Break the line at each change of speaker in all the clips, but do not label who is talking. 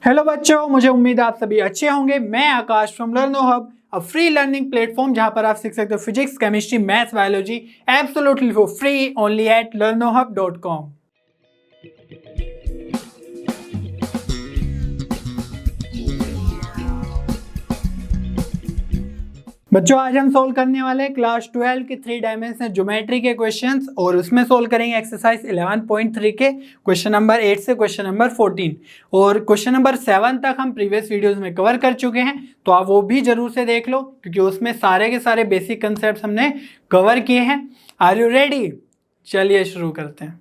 Hello बच्चों, मुझे उम्मीद है आप सभी अच्छे होंगे। मैं Akash from Learnohub, a free learning platform जहां पर आप सीख सकते हो physics, chemistry, maths, biology absolutely for free only at learnohub.com। बच्चों, आज हम सोल्व करने वाले हैं क्लास 12 के 3 डायमेंशनल ज्योमेट्री के क्वेश्चंस और उसमें सोल्व करेंगे एक्सरसाइज 11.3 के क्वेश्चन नंबर 8 से क्वेश्चन नंबर 14 और क्वेश्चन नंबर 7 तक हम प्रीवियस वीडियोस में कवर कर चुके हैं, तो आप वो भी जरूर से देख लो क्योंकि उसमें सारे के सारे बेसिक कंसेप्ट हमने कवर किए हैं। Are you ready? चलिए शुरू करते हैं।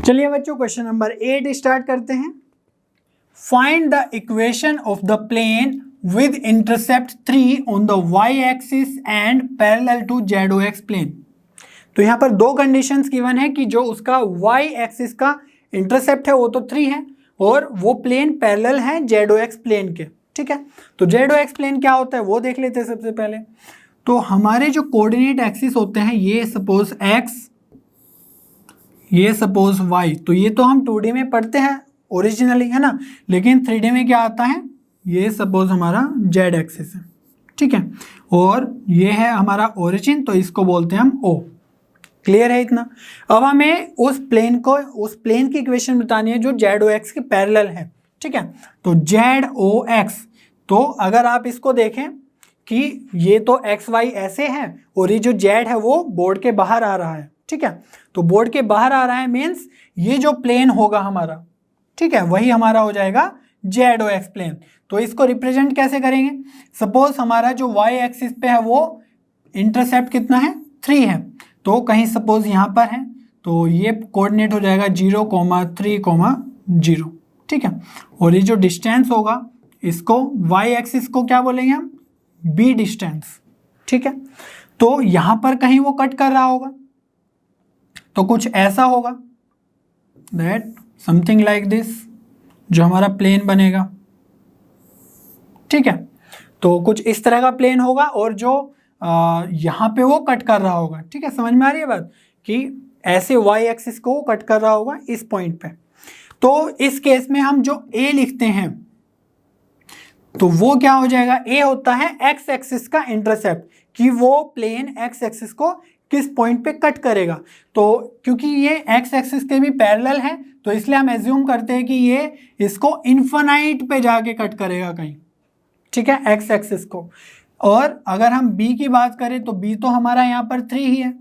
चलिए बच्चों, क्वेश्चन नंबर 8 स्टार्ट करते हैं। Find the equation of the plane with intercept 3 on the y-axis and parallel to ZOX plane। तो यहाँ पर दो कंडीशंस गिवन है कि जो उसका y-axis का इंटरसेप्ट है वो तो 3 है और वो प्लेन पैरेलल है ZOX प्लेन के। ठीक है, तो ZOX प्लेन क्या होता है वो देख लेते हैं सबसे पहले। तो हमारे जो कोऑर्डिनेट एक्सिस होते हैं, ये सपोज x, ये सपोज y, तो ये तो हम 2D में पढ़ते हैं ओरिजिनली, है ना, लेकिन 3D में क्या आता है, ये सपोज हमारा जेड एक्सिस है। ठीक है, और ये है हमारा ओरिजिन, तो इसको बोलते हैं हम O। क्लियर है इतना? अब हमें उस प्लेन की इक्वेशन बतानी है जो ZOX के पैरेलल है। ठीक है, तो ZOX, तो अगर आप इसको देखें कि ये तो XY ऐसे है और ये जो Z है वो बोर्ड के बाहर आ रहा है। ठीक है, तो बोर्ड के बाहर आ रहा है मीन्स ये जो प्लेन होगा हमारा, ठीक है, वही हमारा हो जाएगा ZOX प्लेन। तो इसको रिप्रेजेंट कैसे करेंगे? सपोज हमारा जो y एक्सिस पे है वो इंटरसेप्ट कितना है, 3 है, तो कहीं सपोज यहाँ पर है तो ये कोऑर्डिनेट हो जाएगा 0, 3, 0। ठीक है, और ये जो डिस्टेंस होगा इसको y एक्सिस को क्या बोलेंगे हम, b डिस्टेंस। ठीक है, तो यहाँ पर कहीं वो कट कर रहा होगा, तो कुछ ऐसा होगा दैट समथिंग लाइक दिस, जो हमारा प्लेन बनेगा। ठीक है, तो कुछ इस तरह का प्लेन होगा और जो यहाँ पे वो कट कर रहा होगा। ठीक है, समझ में आ रही है बात कि ऐसे y एक्सिस को कट कर रहा होगा इस पॉइंट पे। तो इस केस में हम जो a लिखते हैं तो वो क्या हो जाएगा, a होता है x एक्सिस का इंटरसेप्ट, कि वो प्लेन x एक्सिस को किस पॉइंट पे कट करेगा। तो क्योंकि ये x एक्सिस के भी पैरेलल है तो इसलिए हम एज्यूम करते हैं कि ये इसको इन्फिनाइट पे जाके कट करेगा कहीं। ठीक है, x एक्सिस को। और अगर हम b की बात करें तो b तो हमारा यहाँ पर 3 ही है,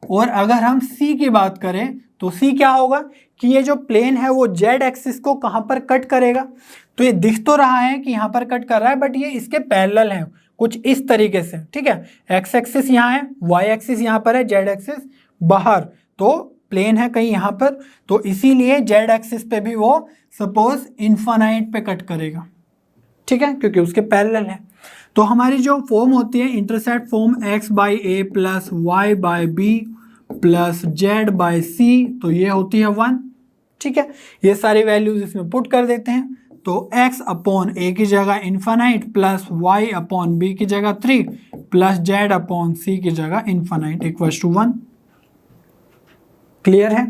और अगर हम c की बात करें तो c क्या होगा कि ये जो प्लेन है वो z एक्सिस को कहाँ पर कट करेगा। तो ये दिख तो रहा है कि यहाँ पर कट कर रहा है बट ये इसके पैरेलल है कुछ इस तरीके से। ठीक है, x एक्सिस यहाँ है, y एक्सिस यहाँ पर है, z एक्सिस बाहर, तो प्लेन है कहीं यहाँ पर, तो इसीलिए z एक्सिस पे भी वो सपोज इन्फिनाइट पे कट करेगा। ठीक है, क्योंकि उसके पैरेलल है। तो हमारी जो फॉर्म होती है intercept form x/a plus y/b plus z/c, तो ये होती है 1। ठीक है, ये सारी वैल्यूज इसमें पुट कर देते हैं, तो x अपॉन a की जगह infinite plus y upon b की जगह 3 प्लस z अपॉन c की जगह इन्फिनाइट इक्वल्स टू 1। क्लियर है?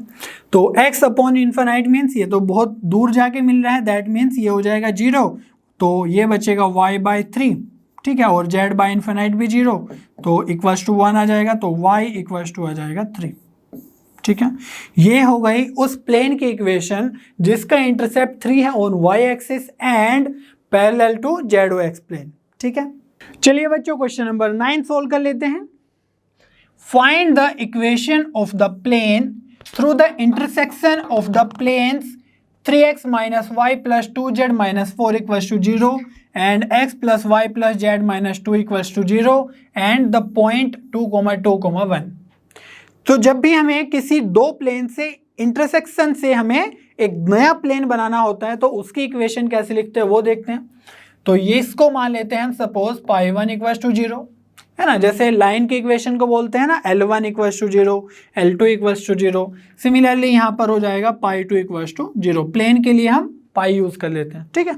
तो x अपॉन इन्फिनाइट मीन्स ये तो बहुत दूर जाके मिल रहा है, दैट मीन्स ये हो जाएगा 0, तो ये बचेगा y/3। ठीक है, और z बाय इन्फिनाइट भी 0, तो इक्वल्स टू 1 आ जाएगा, तो y इक्वल्स टू आ जाएगा 3। ठीक है, ये हो गई उस प्लेन की इक्वेशन जिसका इंटरसेप्ट 3 है on y axis and parallel to ZOX plane. ठीक है, चलिए बच्चों क्वेश्चन नंबर 9 सोल्व कर लेते हैं। Find the equation of the plane through the intersection of the planes 3x minus y plus 2z minus 4 equals to 0 and x plus y plus z minus 2 equals to 0 and the point 2, 2, 1। तो जब भी हमें किसी दो plane से intersection से हमें एक नया प्लेन बनाना होता है तो उसकी इक्वेशन कैसे लिखते हैं वो देखते हैं। तो ये इसको मान लेते हैं हम सपोज π1 इक्वल्स टू 0, है ना, जैसे लाइन की इक्वेशन को बोलते हैं ना L1 equals to 0, L2 equals to 0। Similarly यहाँ पर हो जाएगा π2 इक्वल्स टू 0। प्लेन के लिए हम पाई यूज कर लेते हैं। ठीक है,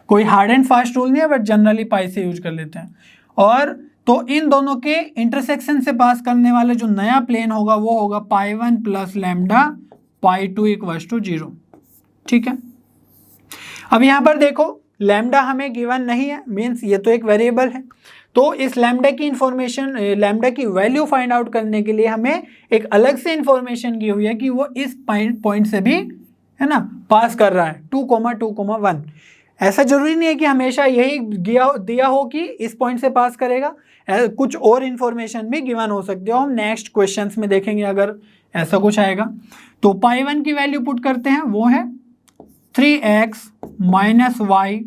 कोई हार्ड एंड फास्ट रूल नहीं है बट जनरली पाई से यूज कर लेते हैं। और तो इन दोनों के इंटरसेक्शन से पास करने वाला जो नया प्लेन होगा वो होगा π1 plus lambda pi two equals to 0। ठीक है, अब यहाँ पर देखो लैम्डा हमें गिवन नहीं है, मीन्स ये तो एक वेरिएबल है, तो इस लैम्डा की इंफॉर्मेशन, लैम्डा की वैल्यू फाइंड आउट करने के लिए हमें एक अलग से इंफॉर्मेशन की हुई है कि वो इस पॉइंट से भी, है ना, पास कर रहा है 2,2,1। ऐसा जरूरी नहीं है कि हमेशा यही दिया हो कि इस पॉइंट से पास करेगा, कुछ और इंफॉर्मेशन भी गिवन हो सकती है, हम नेक्स्ट क्वेश्चंस में देखेंगे अगर ऐसा कुछ आएगा। तो पाई 1 की वैल्यू पुट करते हैं, वो है 3x minus Y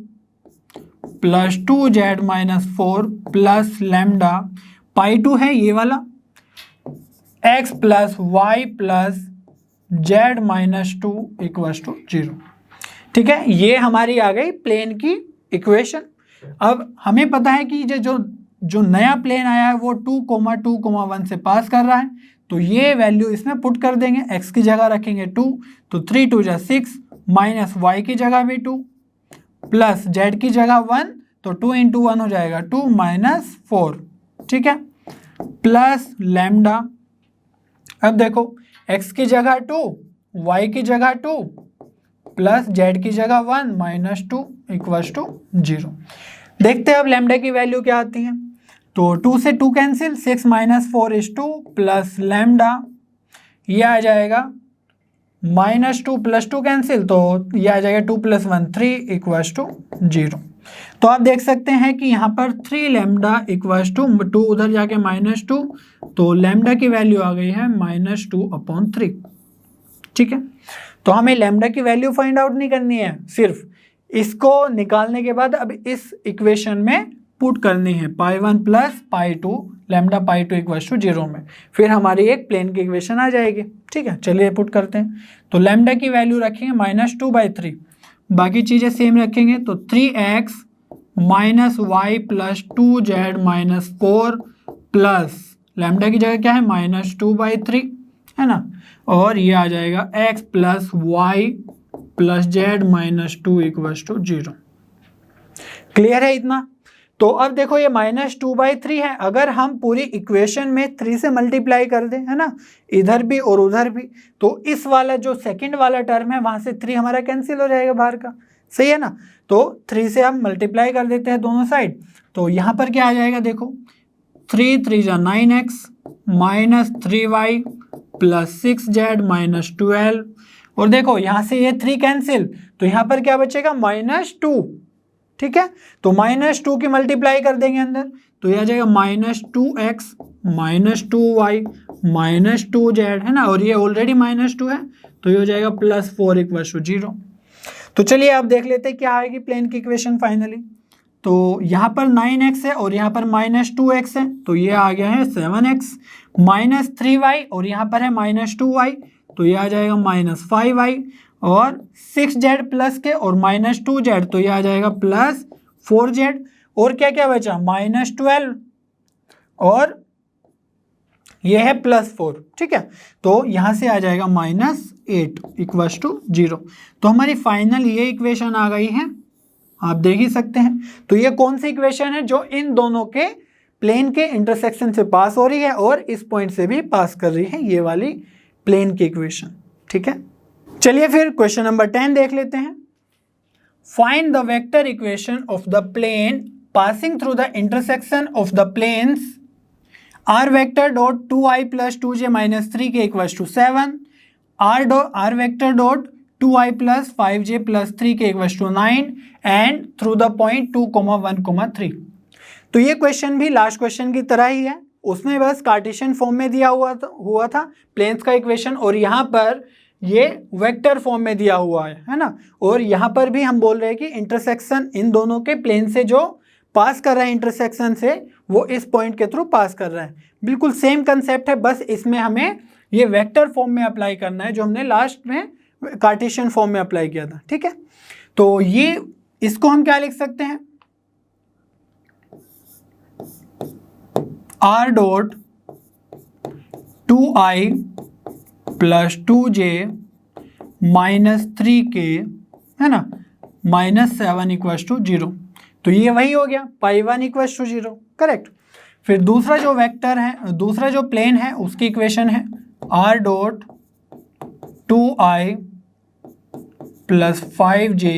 plus 2z minus 4 plus lambda, pi 2 है ये वाला, x plus Y plus z minus 2 equals to 0। ठीक है, ये हमारी आ गई प्लेन की इक्वेशन। अब हमें पता है कि जो नया प्लेन आया है वो 2,2,1 से पास कर रहा है, तो ये वैल्यू इसमें पुट कर देंगे, x की जगह रखेंगे 2, तो 3 2 जा 6, माइनस y की जगह भी 2, प्लस z की जगह 1, तो 2 इंटू 1 हो जाएगा 2 माइनस 4। ठीक है, प्लस लैम्डा, अब देखो x की जगह 2, y की जगह 2, प्लस z की जगह 1 माइनस 2 इक्वल्स टू 0। देखते हैं अब लैम्डा की वैल्यू क्या आती है, तो 2 से 2 cancel, 6 minus 4 is 2 plus lambda, ये आ जाएगा माइनस 2 प्लस 2 कैंसिल, तो ये आ जाएगा 2 प्लस 1 3 इक्वल्स टू 0। तो आप देख सकते हैं कि यहाँ पर 3 लैम्डा इक्वल्स टू 2, उधर जाके माइनस 2, तो लैम्डा की वैल्यू आ गई है माइनस 2/3। ठीक है, तो हमें लैम्डा की वैल्यू फाइंड आउट नहीं करनी है, सिर्फ इसको निकालने के बाद अब इस इक्वेशन में पुट करनी है pi 1 plus pi 2, lambda pi 2 equals to 0 में, फिर हमारी एक प्लेन की इक्वेशन आ जाएगी। ठीक है, चलिए पुट करते हैं। तो लैम्डा की वैल्यू रखेंगे -2/3, बाकी चीज़ें सेम रखेंगे, तो 3x minus Y plus 2z minus 4 plus lambda की जगह क्या है -2/3, है ना, और ये आ जाएगा x plus Y plus z minus 2 equals to 0। Clear है इतना? तो अब देखो ये -2/3 है, अगर हम पूरी इक्वेशन में 3 से मल्टीप्लाई कर दें, है ना, इधर भी और उधर भी, तो इस वाला जो सेकंड वाला टर्म है वहां से 3 हमारा कैंसिल हो जाएगा बाहर का, सही है ना। तो 3 से हम मल्टीप्लाई कर देते हैं दोनों साइड, तो यहाँ पर क्या आ जाएगा, देखो 3 3 जा 9x minus 3y plus 6z minus 12, और देखो यहाँ से ये 3 कैंसिल, तो यहाँ पर क्या बचेगा -2। ठीक है, तो -2 की मल्टीप्लाई कर देंगे अंदर, तो ये आ जाएगा -2x minus 2y minus 2z, है ना, और ये ऑलरेडी -2 है, तो ये हो जाएगा +4 इक्वल्स टू 0। तो चलिए आप देख लेते हैं क्या आएगी प्लेन की इक्वेशन फाइनली। तो यहाँ पर 9x है और यहाँ पर -2x है, तो ये आ गया है 7x माइनस 3y, और यहाँ पर है -2y, तो ये आ जाएगा -5y, और 6z प्लस के और -2z, तो ये आ जाएगा +4z, और क्या क्या बचा -12, और ये है +4। ठीक है, तो यहाँ से आ जाएगा -8 इक्वल्स टू 0। तो हमारी फाइनल ये इक्वेशन आ गई है, आप देख ही सकते हैं। तो ये कौन सी इक्वेशन है जो इन दोनों के प्लेन के इंटरसेक्शन से पास हो रही है और इस पॉइंट से भी पास कर रही है, ये वाली प्लेन की इक्वेशन। ठीक है, चलिए फिर क्वेश्चन नंबर 10 देख लेते हैं। Find the vector equation of the plane passing through the intersection of the planes r vector dot 2i plus 2j minus 3k equals to 7, r vector dot 2i plus 5j plus 3k equals to 9 and through the point 2, 1, 3। तो ये question भी last question की तरह ही है, उसमें बस Cartesian form में दिया हुआ था प्लेन्स का इक्वेशन, और यहाँ पर ये वेक्टर फॉर्म में दिया हुआ है ना, और यहाँ पर भी हम बोल रहे हैं कि इंटरसेक्शन इन दोनों के प्लेन से जो पास कर रहा है इंटरसेक्शन से, वो इस पॉइंट के थ्रू पास कर रहा है। बिल्कुल सेम कंसेप्ट है, बस इसमें हमें ये वेक्टर फॉर्म में अप्लाई करना है जो हमने लास्ट में कार्टेशियन फॉर्म में अप्लाई किया था। ठीक है, तो ये इसको हम क्या लिख सकते हैं, r dot 2i plus 2j minus 3k, है ना, -7 इक्वल्स टू 0। तो ये वही हो गया पाई 1 इक्वल्स टू 0, करेक्ट। फिर दूसरा जो वेक्टर है, दूसरा जो प्लेन है, उसकी इक्वेशन है r dot 2i plus 5j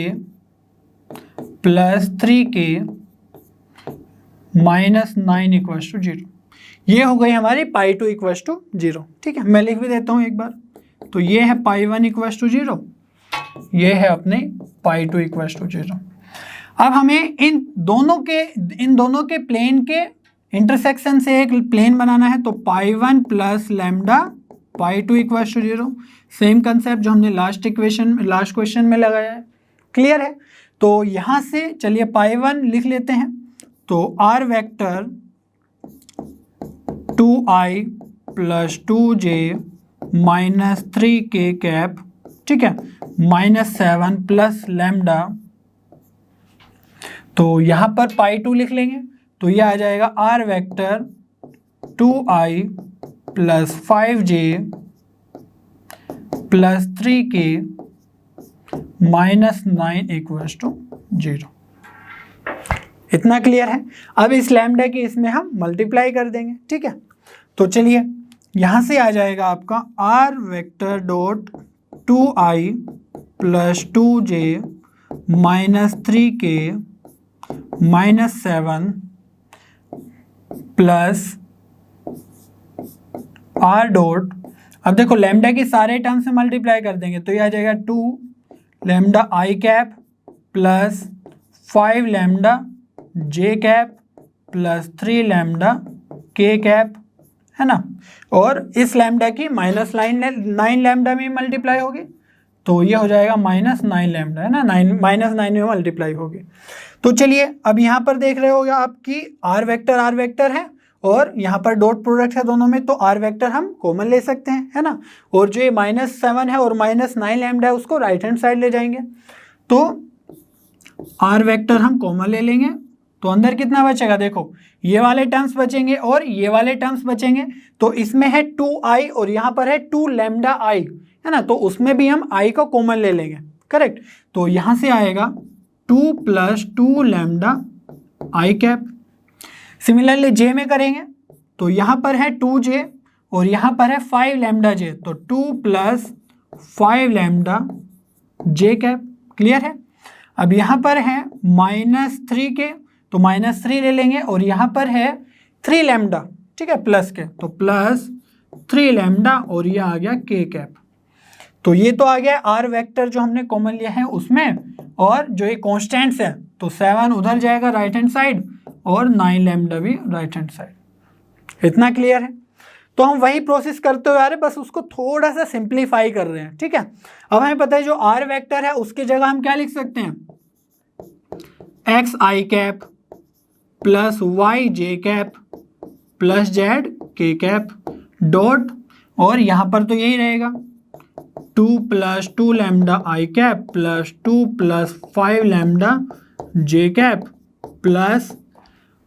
plus 3k minus 9 equals to 0। ये हो गई हमारी पाई 2 इक्वल्स टू 0। ठीक है, मैं लिख भी देता हूँ एक बार। तो ये है पाई 1 इक्वल्स टू 0, ये है अपने पाई 2 इक्वल्स टू 0। अब हमें इन दोनों के प्लेन के इंटरसेक्शन से एक प्लेन बनाना है। तो pi 1 plus lambda pi 2 equals to 0, same concept जो हमने लास्ट क्वेश्चन में लगाया है। क्लियर है? तो यहाँ से चलिए पाई 1 लिख लेते हैं। तो R vector 2i plus 2j minus 3k cap, ठीक है, माइनस 7 प्लस लैम्डा। तो यहाँ पर पाई 2 लिख लेंगे। तो ये आ जाएगा R vector 2i plus 5j plus 3k minus 9 equals to 0। इतना क्लियर है? अब इस लैम्डा की इसमें हम मल्टीप्लाई कर देंगे। ठीक है, तो चलिए यहाँ से आ जाएगा आपका R vector dot 2i plus 2j minus 3k minus 7 plus R dot, अब देखो लैम्डा की सारे टर्म से मल्टीप्लाई कर देंगे तो ये आ जाएगा 2 lambda i cap plus 5 lambda j cap plus 3 lambda k cap, है ना। और इस लैम्डा की माइनस 9 लैम्डा में मल्टीप्लाई होगी तो ये हो जाएगा माइनस 9 लैम्डा, है ना, माइनस 9 में मल्टीप्लाई होगी। तो चलिए अब यहाँ पर देख रहे होगा आपकी आर वेक्टर है और यहाँ पर डॉट प्रोडक्ट है दोनों में, तो आर वेक्टर हम कॉमन ले सकते हैं, है ना। और जो ये माइनस 7 है और माइनस 9 लैम्डा है उसको राइट हैंड साइड ले जाएंगे। तो आर वेक्टर हम कॉमन ले लेंगे तो अंदर कितना बचेगा, देखो ये वाले टर्म्स बचेंगे और ये वाले टर्म्स बचेंगे। तो इसमें है 2i और यहाँ पर है 2 लैम्डा आई, है ना, तो उसमें भी हम i को कॉमन ले लेंगे। करेक्ट, तो यहाँ से आएगा 2 plus 2 lambda i cap. Similarly जे में करेंगे तो यहाँ पर है 2j और यहाँ पर है 5 लैम्डा जे, तो 2 plus 5 lambda j cap. Clear है? अब यहाँ पर है माइनस 3k तो माइनस 3 ले लेंगे और यहाँ पर है 3 लैम्डा, ठीक है, प्लस के, तो प्लस 3 लैम्डा और ये आ गया k कैप। तो ये तो आ गया आर वेक्टर जो हमने कॉमन लिया है उसमें, और जो ये कॉन्स्टेंट्स है तो 7 उधर जाएगा राइट हैंड साइड और 9 लैम्डा भी राइट हैंड साइड। इतना क्लियर है? तो हम वही प्रोसेस करते हुए आ रहे, बस उसको थोड़ा सा सिंप्लीफाई कर रहे हैं। ठीक है, अब हमें पता है जो आर वेक्टर है उसकी जगह हम क्या लिख सकते हैं, x i cap plus y j cap plus z k cap dot, और यहाँ पर तो यही रहेगा 2 plus 2 lambda i cap plus 2 plus 5 lambda j cap plus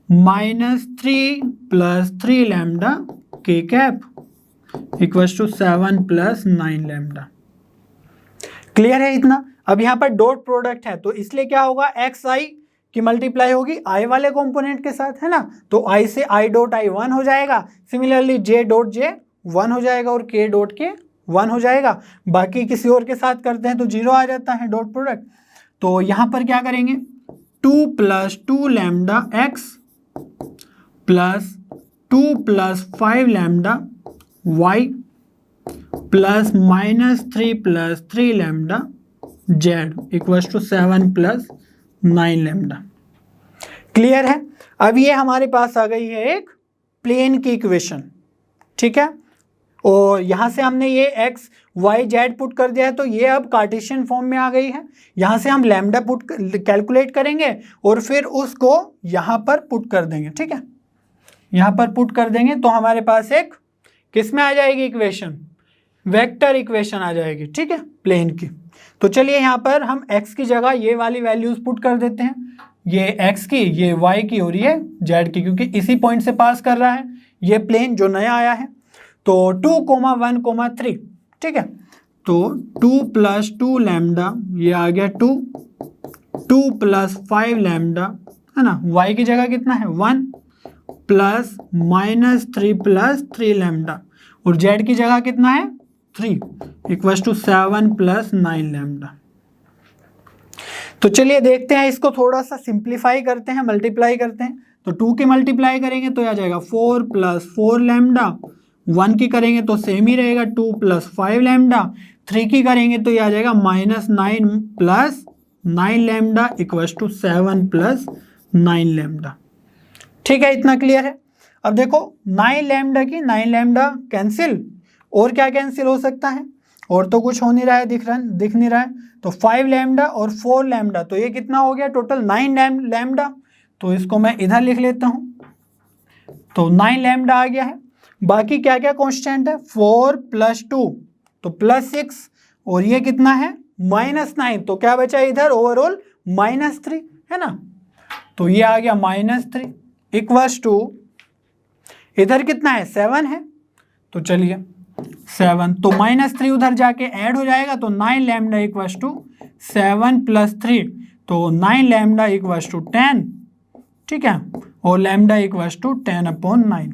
minus 3 plus 3 lambda k cap equals to 7 plus 9 lambda. Clear है इतना? अब यहाँ पर डॉट प्रोडक्ट है तो इसलिए क्या होगा, एक्स आई की मल्टीप्लाई होगी आई वाले कंपोनेंट के साथ, है ना, तो आई से आई डॉट आई 1 हो जाएगा। सिमिलरली जे डॉट जे 1 हो जाएगा और के डॉट के 1 हो जाएगा। बाकी किसी और के साथ करते हैं तो 0 आ जाता है डॉट प्रोडक्ट। तो यहाँ पर क्या करेंगे, 2 plus 2 lambda X plus 2 plus 5 lambda Y plus minus 3 plus 3 lambda Z equals to 7 plus 9 lambda. Clear है? अब ये हमारे पास आ गई है एक प्लेन की इक्वेशन। ठीक है, और यहाँ से हमने ये एक्स वाई जेड पुट कर दिया है तो ये अब कार्टेशियन फॉर्म में आ गई है। यहाँ से हम लैम्डा कैलकुलेट करेंगे और फिर उसको यहाँ पर पुट कर देंगे। ठीक है, यहाँ पर पुट कर देंगे तो हमारे पास एक किस में आ जाएगी इक्वेशन, वेक्टर इक्वेशन आ जाएगी। ठीक है, प्लेन की। तो चलिए यहाँ पर हम x की जगह ये वाली वैल्यूज पुट कर देते हैं, ये x की, ये y की और ये z की, क्योंकि इसी पॉइंट से पास कर रहा है ये प्लेन जो नया आया है। तो 2, 1, 3, ठीक है, तो 2 प्लस 2 लैम्डा ये आ गया 2, 2 प्लस 5 लैम्डा, है ना, y की जगह कितना है 1 प्लस माइनस 3 प्लस 3 लैम्डा, और z की जगह कितना है 3 इक्वल्स टू 7 प्लस 9 लैम्डा। तो चलिए देखते हैं, इसको थोड़ा सा सिंप्लीफाई करते हैं, मल्टीप्लाई करते हैं। तो 2 की मल्टीप्लाई करेंगे तो आ जाएगा 4 प्लस 4 लैम्डा, 1 की करेंगे तो सेम ही रहेगा 2 प्लस 5 लैम्डा, 3 की करेंगे तो ये आ जाएगा -9 plus 9 lambda equals to 7 plus 9 lambda. ठीक है, इतना क्लियर है। अब देखो 9 लैम्डा की 9 लैम्डा कैंसिल, और क्या कैंसिल हो सकता है, और तो कुछ हो नहीं रहा है, दिख नहीं रहा है। तो 5 लैम्डा और 4 लैम्डा, तो ये कितना हो गया टोटल 9 लैम्डा। तो इसको मैं इधर लिख लेता हूँ, तो 9 लैम्डा आ गया है। बाकी क्या क्या कांस्टेंट है, 4 प्लस 2 तो +6, और ये कितना है -9, तो क्या बचा इधर ओवरऑल -3 है ना। तो ये आ गया -3 इक्वल्स टू इधर कितना है 7 है, तो चलिए 7, तो -3 उधर जाके ऐड हो जाएगा, तो 9 लैम्डा इक्वल्स टू 7 प्लस 3, तो 9 लैम्डा इक्वल्स टू 10, ठीक है, और लैम्डा इक्वल्स टू 10/9।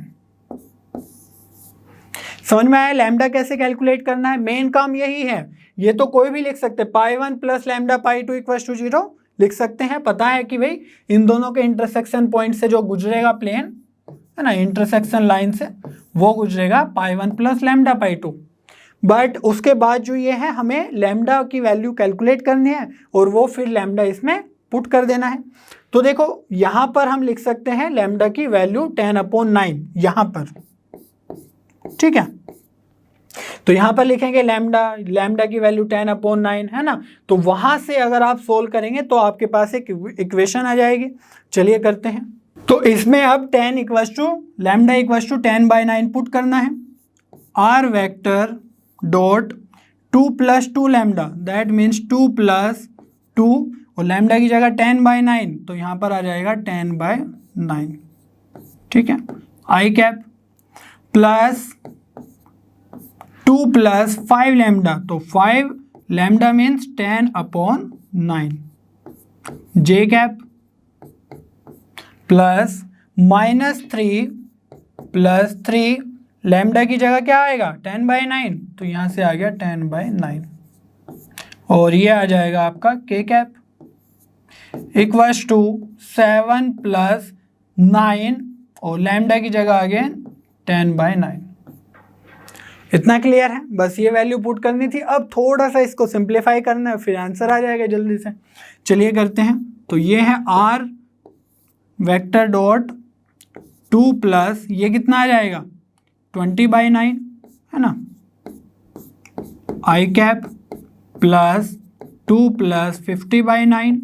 समझ में आया लैम्डा कैसे कैलकुलेट करना है, मेन काम यही है। ये तो कोई भी लिख सकते, π1 प्लस लैम्डा π2 इक्वल्स टू 0 लिख सकते हैं। पता है कि भाई इन दोनों के इंटरसेक्शन पॉइंट से जो गुजरेगा प्लेन है ना, इंटरसेक्शन लाइन से वो गुजरेगा π1 प्लस लैम्डा π2। बट उसके बाद जो ये है, हमें लैम्डा की वैल्यू कैलकुलेट करनी है, और वो फिर लैम्डा इसमें पुट कर देना है। तो देखो यहाँ पर हम लिख सकते हैं लैम्डा की वैल्यू 10/9 यहाँ पर, ठीक है। तो यहाँ पर लिखेंगे लैम्डा की वैल्यू 10/9 है ना। तो वहां से अगर आप सोल्व करेंगे तो आपके पास एक इक्वेशन आ जाएगी। चलिए करते हैं। तो इसमें अब 10 equals to lambda equals to 10/9 put करना है। R vector dot 2 plus 2 lambda, that means 2 plus 2, और लैम्डा की जगह 10/9, तो यहाँ पर आ जाएगा 10/9, ठीक है। आई कैप प्लस 2 प्लस 5 लैम्डा, तो 5 लैम्डा मीन्स 10/9, जे कैप प्लस -3 प्लस 3, लैम्डा की जगह क्या आएगा 10/9, तो यहाँ से आ गया 10/9, और ये आ जाएगा आपका के कैप इक्वल्स टू 7 प्लस 9, और लैम्डा की जगह आ गया 10/9। इतना क्लियर है, बस ये वैल्यू पुट करनी थी। अब थोड़ा सा इसको सिंप्लीफाई करना है, फिर आंसर आ जाएगा जल्दी से। चलिए करते हैं। तो ये है आर वेक्टर डॉट 2 प्लस ये कितना आ जाएगा 20/9 है ना, आई कैप प्लस 2 प्लस 50/9,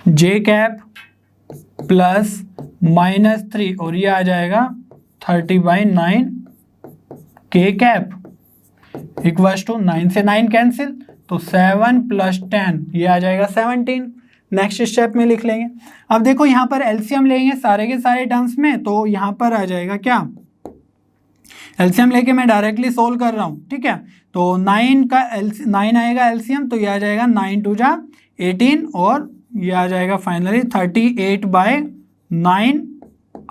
जे कैप प्लस -3, और ये आ जाएगा 30/9, के कैप इक्वल्स टू 9 से 9 कैंसिल, तो 7 प्लस 10 ये आ जाएगा 17। नेक्स्ट स्टेप में लिख लेंगे। अब देखो यहाँ पर एलसीएम लेंगे सारे के सारे टर्म्स में, तो यहाँ पर आ जाएगा क्या, एलसीएम लेके मैं डायरेक्टली सोल्व कर रहा हूँ, ठीक है। तो 9 आएगा एलसीएम, तो ये आ जाएगा 9 2 जा 18, और ये आ जाएगा फाइनली 38/9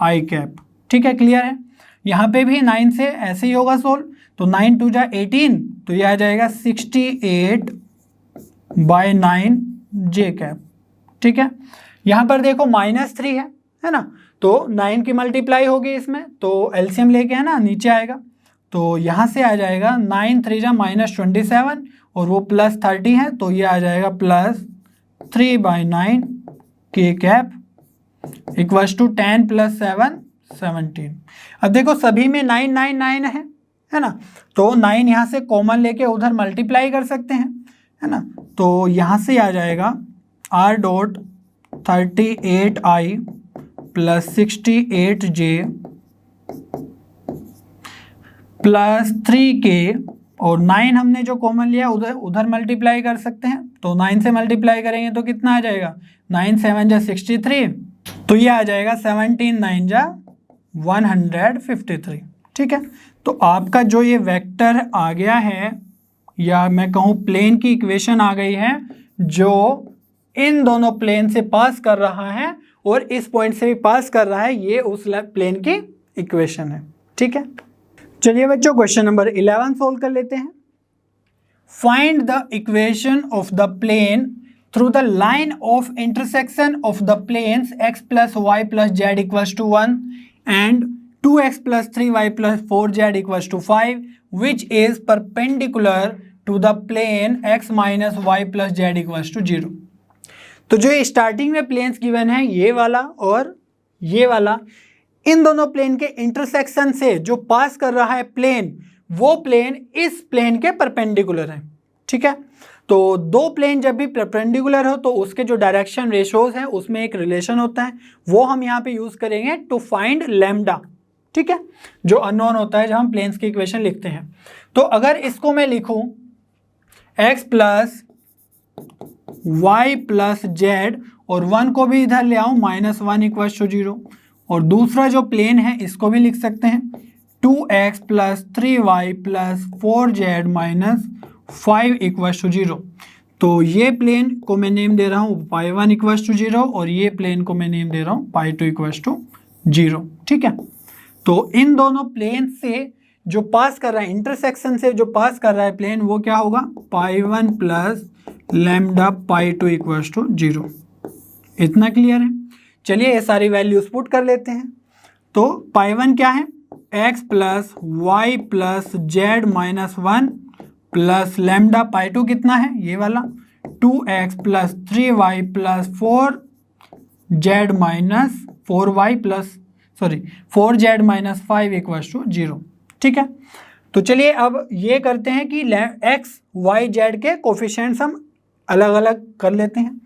आई कैप, ठीक है। क्लियर है। यहाँ पे भी 9 से ऐसे ही होगा सोल्व, तो 9 2 जा 18, तो ये आ जाएगा 68/9 जे कैप, ठीक है। यहाँ पर देखो -3 है ना, तो 9 की मल्टीप्लाई होगी इसमें, तो एलसीएम लेके है ना नीचे आएगा, तो यहाँ से आ जाएगा 9 3 जा -27, और वो +30 है, तो ये आ जाएगा +3/9 के कैप इक्वल्स टू 10 प्लस 7 17। अब देखो सभी में 9 9 9 है ना, तो 9 यहाँ से कॉमन लेके उधर मल्टीप्लाई कर सकते हैं, है ना। तो यहाँ से आ जाएगा R dot 38i plus 68j plus 3k, और 9 हमने जो कॉमन लिया उधर मल्टीप्लाई कर सकते हैं, तो 9 से मल्टीप्लाई करेंगे तो कितना आ जाएगा 9 7 जा 63, तो ये आ जाएगा 17 9 जा 153, ठीक है। तो आपका जो ये वेक्टर आ गया है, या मैं कहूँ प्लेन की इक्वेशन आ गई है, जो इन दोनों प्लेन से पास कर रहा है और इस पॉइंट से भी पास कर रहा है, ये उस प्लेन की इक्वेशन है, ठीक है। चलिए बच्चों क्वेश्चन नंबर 11 सोल्व कर लेते हैं। Find the equation of the plane through the line of intersection of the planes x plus Y plus z equals to 1 and 2x plus 3y plus 4z equals to 5 which is perpendicular to the plane x minus Y plus z equals to 0। तो जो starting में planes given है ये वाला और ये वाला, इन दोनों प्लेन के इंटरसेक्शन से जो पास कर रहा है प्लेन, वो प्लेन इस प्लेन के परपेंडिकुलर है। ठीक है, तो दो प्लेन जब भी परपेंडिकुलर हो तो उसके जो डायरेक्शन रेशोज हैं उसमें एक रिलेशन होता है, वो हम यहाँ पे यूज करेंगे टू फाइंड लैम्डा। ठीक है, जो अननोन होता है जब हम प्लेन्स की इक्वेशन लिखते हैं। तो अगर इसको मैं लिखूं x plus Y plus z और 1 को भी इधर ले आऊं -1 इक्वल्स टू 0, और दूसरा जो प्लेन है इसको भी लिख सकते हैं 2x plus 3y plus 4z minus 5 equals to 0। तो ये प्लेन को मैं नेम दे रहा हूँ π1 इक्वल्स टू 0 और ये प्लेन को मैं नेम दे रहा हूँ π2 इक्वल्स टू 0। ठीक है, तो इन दोनों प्लेन से जो पास कर रहा है, इंटरसेक्शन से जो पास कर रहा है प्लेन, वो क्या होगा π1 प्लस लैम्डा π2 इक्वल्स टू 0। इतना क्लियर है। चलिए ये सारी वैल्यूज पुट कर लेते हैं। तो π1 क्या है x plus Y plus z minus 1 plus lambda π2 कितना है ये वाला 2x plus 3y plus 4z minus 4z minus 5 equals to 0। ठीक है, तो चलिए अब ये करते हैं कि x y z के कोफिशिएंट्स हम अलग अलग कर लेते हैं।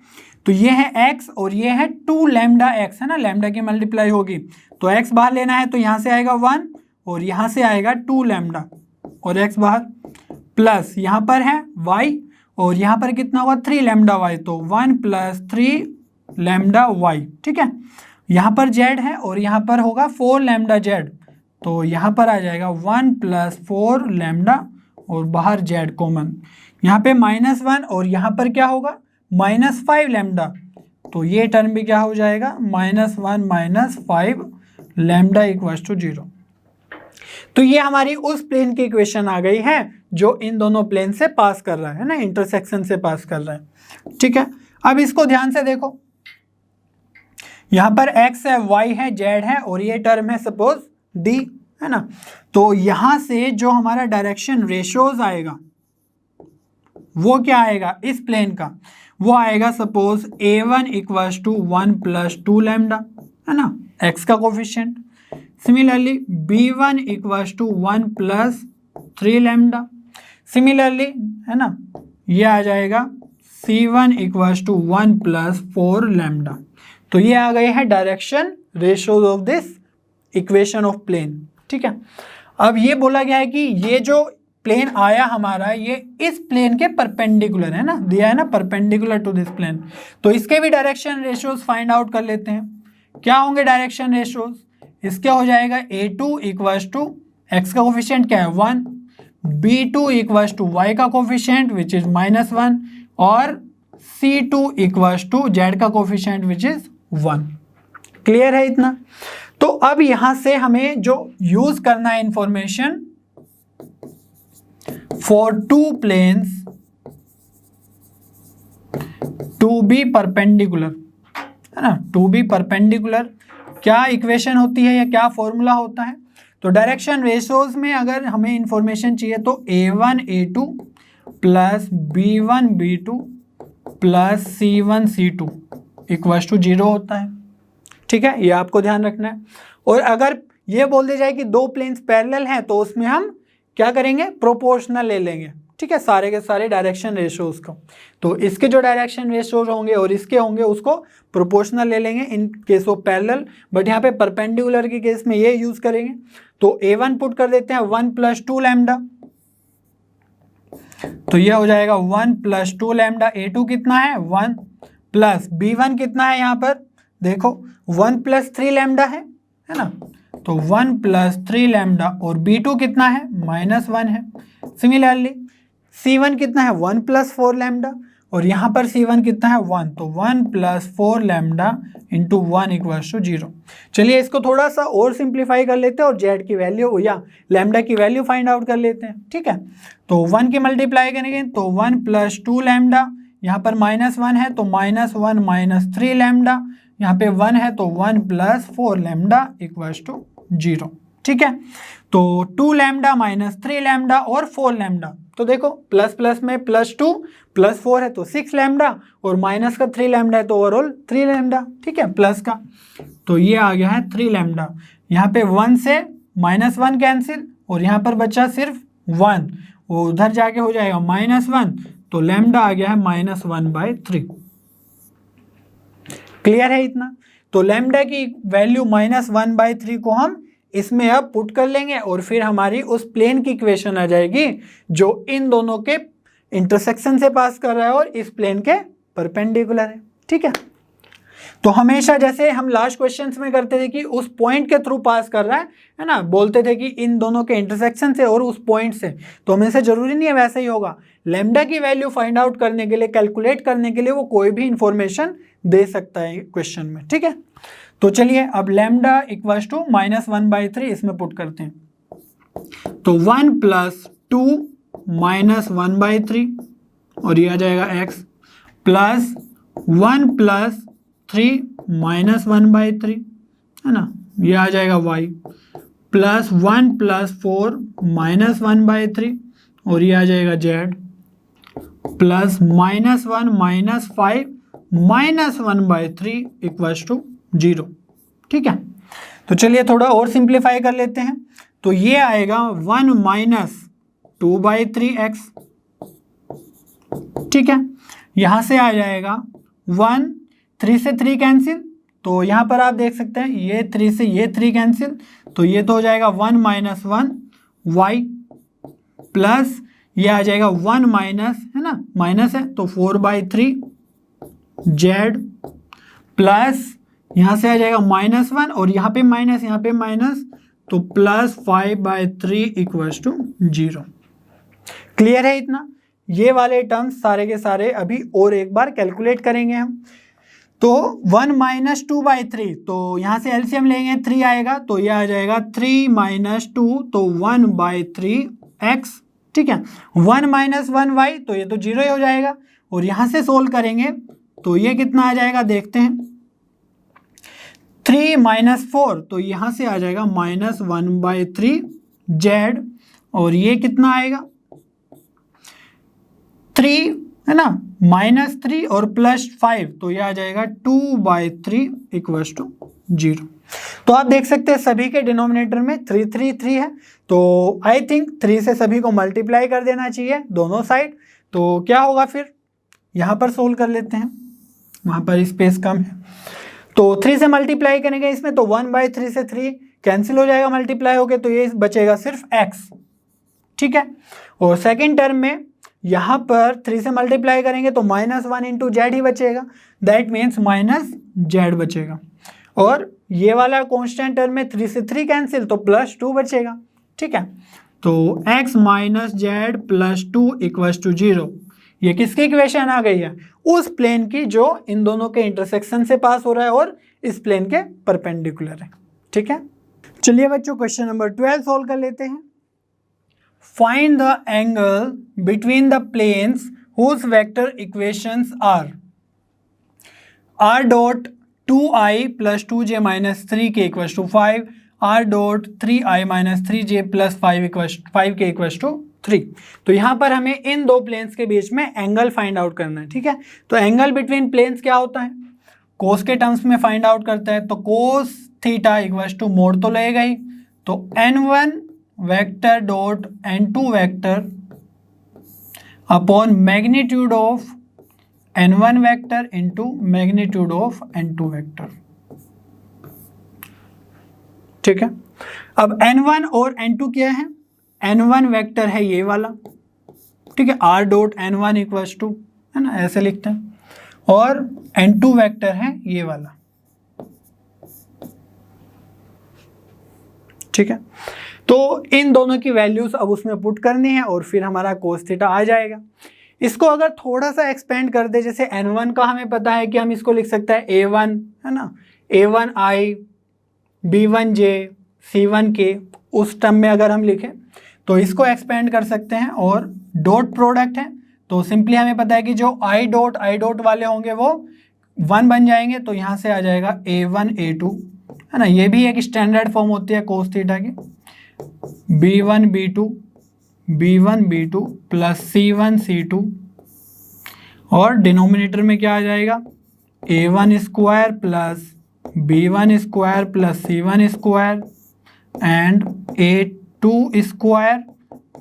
तो ये है x और ये है 2 लैम्डा x है ना, लैम्डा की मल्टीप्लाई होगी तो x बाहर लेना है तो यहाँ से आएगा 1 और यहाँ से आएगा 2 लैम्डा और x बाहर, प्लस यहाँ पर है y और यहाँ पर कितना होगा 3 लैम्डा y, तो 1 प्लस 3 लैम्डा y। ठीक है, यहाँ पर z है और यहाँ पर होगा 4 लैम्डा z, तो यहाँ पर आ जाएगा 1 प्लस 4 लैम्डा और बाहर z कॉमन, यहाँ पे -1 और यहाँ पर क्या होगा -5 लैम्डा, तो ये टर्म भी क्या हो जाएगा -1 माइनस 5 लैम्डा इक्वल्स टू 0। तो ये हमारी उस प्लेन की इक्वेशन आ गई है जो इन दोनों प्लेन से पास कर रहा है ना, इंटरसेक्शन से पास कर रहा है। ठीक है, अब इसको ध्यान से देखो, यहाँ पर x है, y है, z है और ये टर्म है सपोज d है ना। तो यहाँ से जो हमारा डायरेक्शन रेशियोज आएगा वो क्या आएगा इस प्लेन का, वो आएगा suppose a1 equals to 1 plus 2 lambda है ना, x का coefficient. Similarly b1 equals to 1 plus 3 lambda. Similarly है ना, ये आ जाएगा c1 equals to 1 plus 4 lambda. तो ये आ गए हैं direction ratios of this equation of plane. ठीक है, अब ये बोला गया है कि ये जो प्लेन आया हमारा ये इस प्लेन के परपेंडिकुलर है ना, दिया है ना परपेंडिकुलर टू दिस प्लेन, तो इसके भी डायरेक्शन रेशियोज फाइंड आउट कर लेते हैं। क्या होंगे डायरेक्शन रेशियोज, इसके हो जाएगा a2 इक्वल्स टू x का कोफिशिएंट क्या है 1, b2 इक्वल्स टू y का कोफिशिएंट विच इज -1 और c2 इक्वल्स टू z का कोफिशिएंट विच इज 1। क्लियर है इतना। तो अब यहां से हमें जो यूज करना है information for two planes to be perpendicular है ना, टू बी परपेंडिकुलर क्या इक्वेशन होती है या क्या फॉर्मूला होता है। तो डायरेक्शन रेशियोज में अगर हमें इंफॉर्मेशन चाहिए तो a1 a2 plus b1 b2 plus c1 c2 equals to 0 होता है। ठीक है, ये आपको ध्यान रखना है। और अगर ये बोल दिया जाए कि दो प्लेन्स पैरेलल हैं तो उसमें हम क्या करेंगे प्रोपोर्शनल ले लेंगे। ठीक है, सारे के सारे डायरेक्शन रेशियोज को, तो इसके जो डायरेक्शन रेशियोज होंगे और इसके होंगे उसको प्रोपोर्शनल ले लेंगे इन केस ऑफ पैरेलल, बट यहाँ पे परपेंडिकुलर के केस में ये यूज करेंगे। तो a1 पुट कर देते हैं 1 प्लस 2 लैम्डा, तो ये हो जाएगा 1 प्लस 2 लैम्डा। a2 कितना है 1 प्लस b1 कितना है यहाँ पर देखो 1 प्लस 3 लैम्डा है ना, तो 1 प्लस 3 लैम्डा और b2 कितना है -1 है। सिमिलरली c1 कितना है 1 प्लस 4 लैम्डा और यहाँ पर C1 कितना है 1, तो 1 + 4 लैम्डा इंटू 1 = 0। चलिए इसको थोड़ा सा और सिंप्लीफाई कर लेते हैं और जेड की वैल्यू या लैम्डा की वैल्यू फाइंड आउट कर लेते हैं, ठीक है। तो 1 की मल्टीप्लाई करेंगे तो 1 + 2 लैम्डा, यहाँ पर -1 है तो -1 - 3 लैम्डा, यहाँ पे 1 है तो 1 + 4 लैम्डा = 0, ठीक है। तो 2 लैम्डा - 3 लैम्डा और 4 लैम्डा, तो देखो प्लस प्लस में +2 + 4 है तो 6 लैम्डा और माइनस का 3 लैम्डा है तो ओवरऑल 3 लैम्डा, ठीक है, प्लस का तो ये आ गया है 3 लैम्डा। यहाँ पे 1 से -1 कैंसिल और यहाँ पर बचा सिर्फ 1, वो उधर जाके हो जाएगा -1, तो लैम्डा आ गया है -1/3। क्लियर है इतना? तो लैम्डा की वैल्यू -1/3 को हम इसमें अब पुट कर लेंगे और फिर हमारी उस प्लेन की इक्वेशन आ जाएगी जो इन दोनों के इंटरसेक्शन से पास कर रहा है और इस प्लेन के परपेंडिकुलर है, ठीक है। तो हमेशा जैसे हम लास्ट क्वेश्चंस में करते थे कि उस पॉइंट के थ्रू पास कर रहा है ना, बोलते थे कि इन दोनों के इंटरसेक्शन से और उस पॉइंट से, तो हमेशा जरूरी नहीं है वैसा ही होगा। लैम्डा की वैल्यू फाइंड आउट करने के लिए, कैलकुलेट करने के लिए वो कोई भी इंफॉर्मेशन दे सकता है क्वेश्चन में, ठीक है। तो चलिए अब लैम्डा = -1/3 इसमें पुट करते हैं। तो 1 + 2 - 1/3 और ये आ जाएगा x प्लस 1 + 3 - 1/3 है ना, ये आ जाएगा y प्लस 1 + 4 - 1/3 और ये आ जाएगा z प्लस -1 - 5 - 1/3 = 0, ठीक है। तो चलिए थोड़ा और सिंप्लीफाई कर लेते हैं। तो ये आएगा 1 - 2/3x, ठीक है। यहां से आ जाएगा 1, 3 से 3 कैंसिल, तो यहां पर आप देख सकते हैं ये 3 से ये 3 कैंसिल, तो ये तो हो जाएगा 1 - 1 y प्लस ये आ जाएगा 1 माइनस, है ना, माइनस है तो 4/3 z प्लस यहाँ से आ जाएगा -1 और यहाँ पे माइनस, यहाँ पे माइनस, तो प्लस 5/3 = 0। क्लियर है इतना? ये वाले टर्म्स सारे के सारे अभी और एक बार कैलकुलेट करेंगे हम। तो 1 - 2/3, तो यहाँ से एलसीएम लेंगे 3 आएगा, तो ये आ जाएगा 3 - 2 तो 1/3x, ठीक है। 1 - 1y तो ये तो 0 ही हो जाएगा और यहाँ से सोल्व करेंगे तो ये कितना आ जाएगा देखते हैं। 3 - 4 तो यहाँ से आ जाएगा -1/3 z और ये कितना आएगा 3, है ना, -3 और +5 तो ये आ जाएगा 2/3 = 0। तो आप देख सकते हैं सभी के डिनोमिनेटर में 3 3 3 है, तो आई थिंक 3 से सभी को मल्टीप्लाई कर देना चाहिए दोनों साइड। तो क्या होगा फिर, यहाँ पर सोल्व कर लेते हैं, वहाँ पर स्पेस कम है। तो 3 से मल्टीप्लाई करेंगे इसमें तो 1/3 से 3 कैंसिल हो जाएगा मल्टीप्लाई होके, तो ये बचेगा सिर्फ x, ठीक है। और सेकेंड टर्म में यहाँ पर 3 से मल्टीप्लाई करेंगे तो -1 × z ही बचेगा, दैट मीन्स -z बचेगा। और ये वाला कॉन्स्टेंट टर्म में 3 से 3 कैंसिल तो +2 बचेगा, ठीक है। तो x - z + 2 = 0। ये किसकी इक्वेशन आ गई है, उस प्लेन की जो इन दोनों के इंटरसेक्शन से पास हो रहा है और इस प्लेन के परपेंडिकुलर है, ठीक है। चलिए बच्चों क्वेश्चन नंबर 12 सोल्व कर लेते हैं। Find the angle between the planes whose vector equations are r dot 2i + 2j - 3k = 5, r dot 3i - 3j + 5k = 3। तो यहाँ पर हमें इन दो प्लेन्स के बीच में एंगल फाइंड आउट करना है, ठीक है। तो एंगल बिटवीन प्लेन्स क्या होता है, कोस के टर्म्स में फाइंड आउट करता है, तो कोस थीटा = मोड तो लगेगा ही, तो n1 vector dot n2 vector upon magnitude of n1 vector into magnitude of n2 vector, ठीक है। अब n1 और n2 क्या है, n1 वेक्टर है ये वाला, ठीक है, r डॉट n1 = है ना, ऐसे लिखते हैं, और n2 वेक्टर है ये वाला, ठीक है। तो इन दोनों की वैल्यूज अब उसमें पुट करनी है और फिर हमारा कोस थीटा आ जाएगा। इसको अगर थोड़ा सा एक्सपेंड कर दे, जैसे n1 का हमें पता है कि हम इसको लिख सकते हैं a1, है ना, a1i b1j c1k, उस टर्म में अगर हम लिखें तो इसको एक्सपेंड कर सकते हैं। और डॉट प्रोडक्ट है तो सिंपली हमें पता है कि जो आई डॉट वाले होंगे वो 1 बन जाएंगे, तो यहाँ से आ जाएगा a1 a2, है ना, ये भी एक स्टैंडर्ड फॉर्म होती है कोस थीटा की, b1 b2 plus c1 c2, और डिनोमिनेटर में क्या आ जाएगा, a1 square plus b1 square plus c1 square and a2 square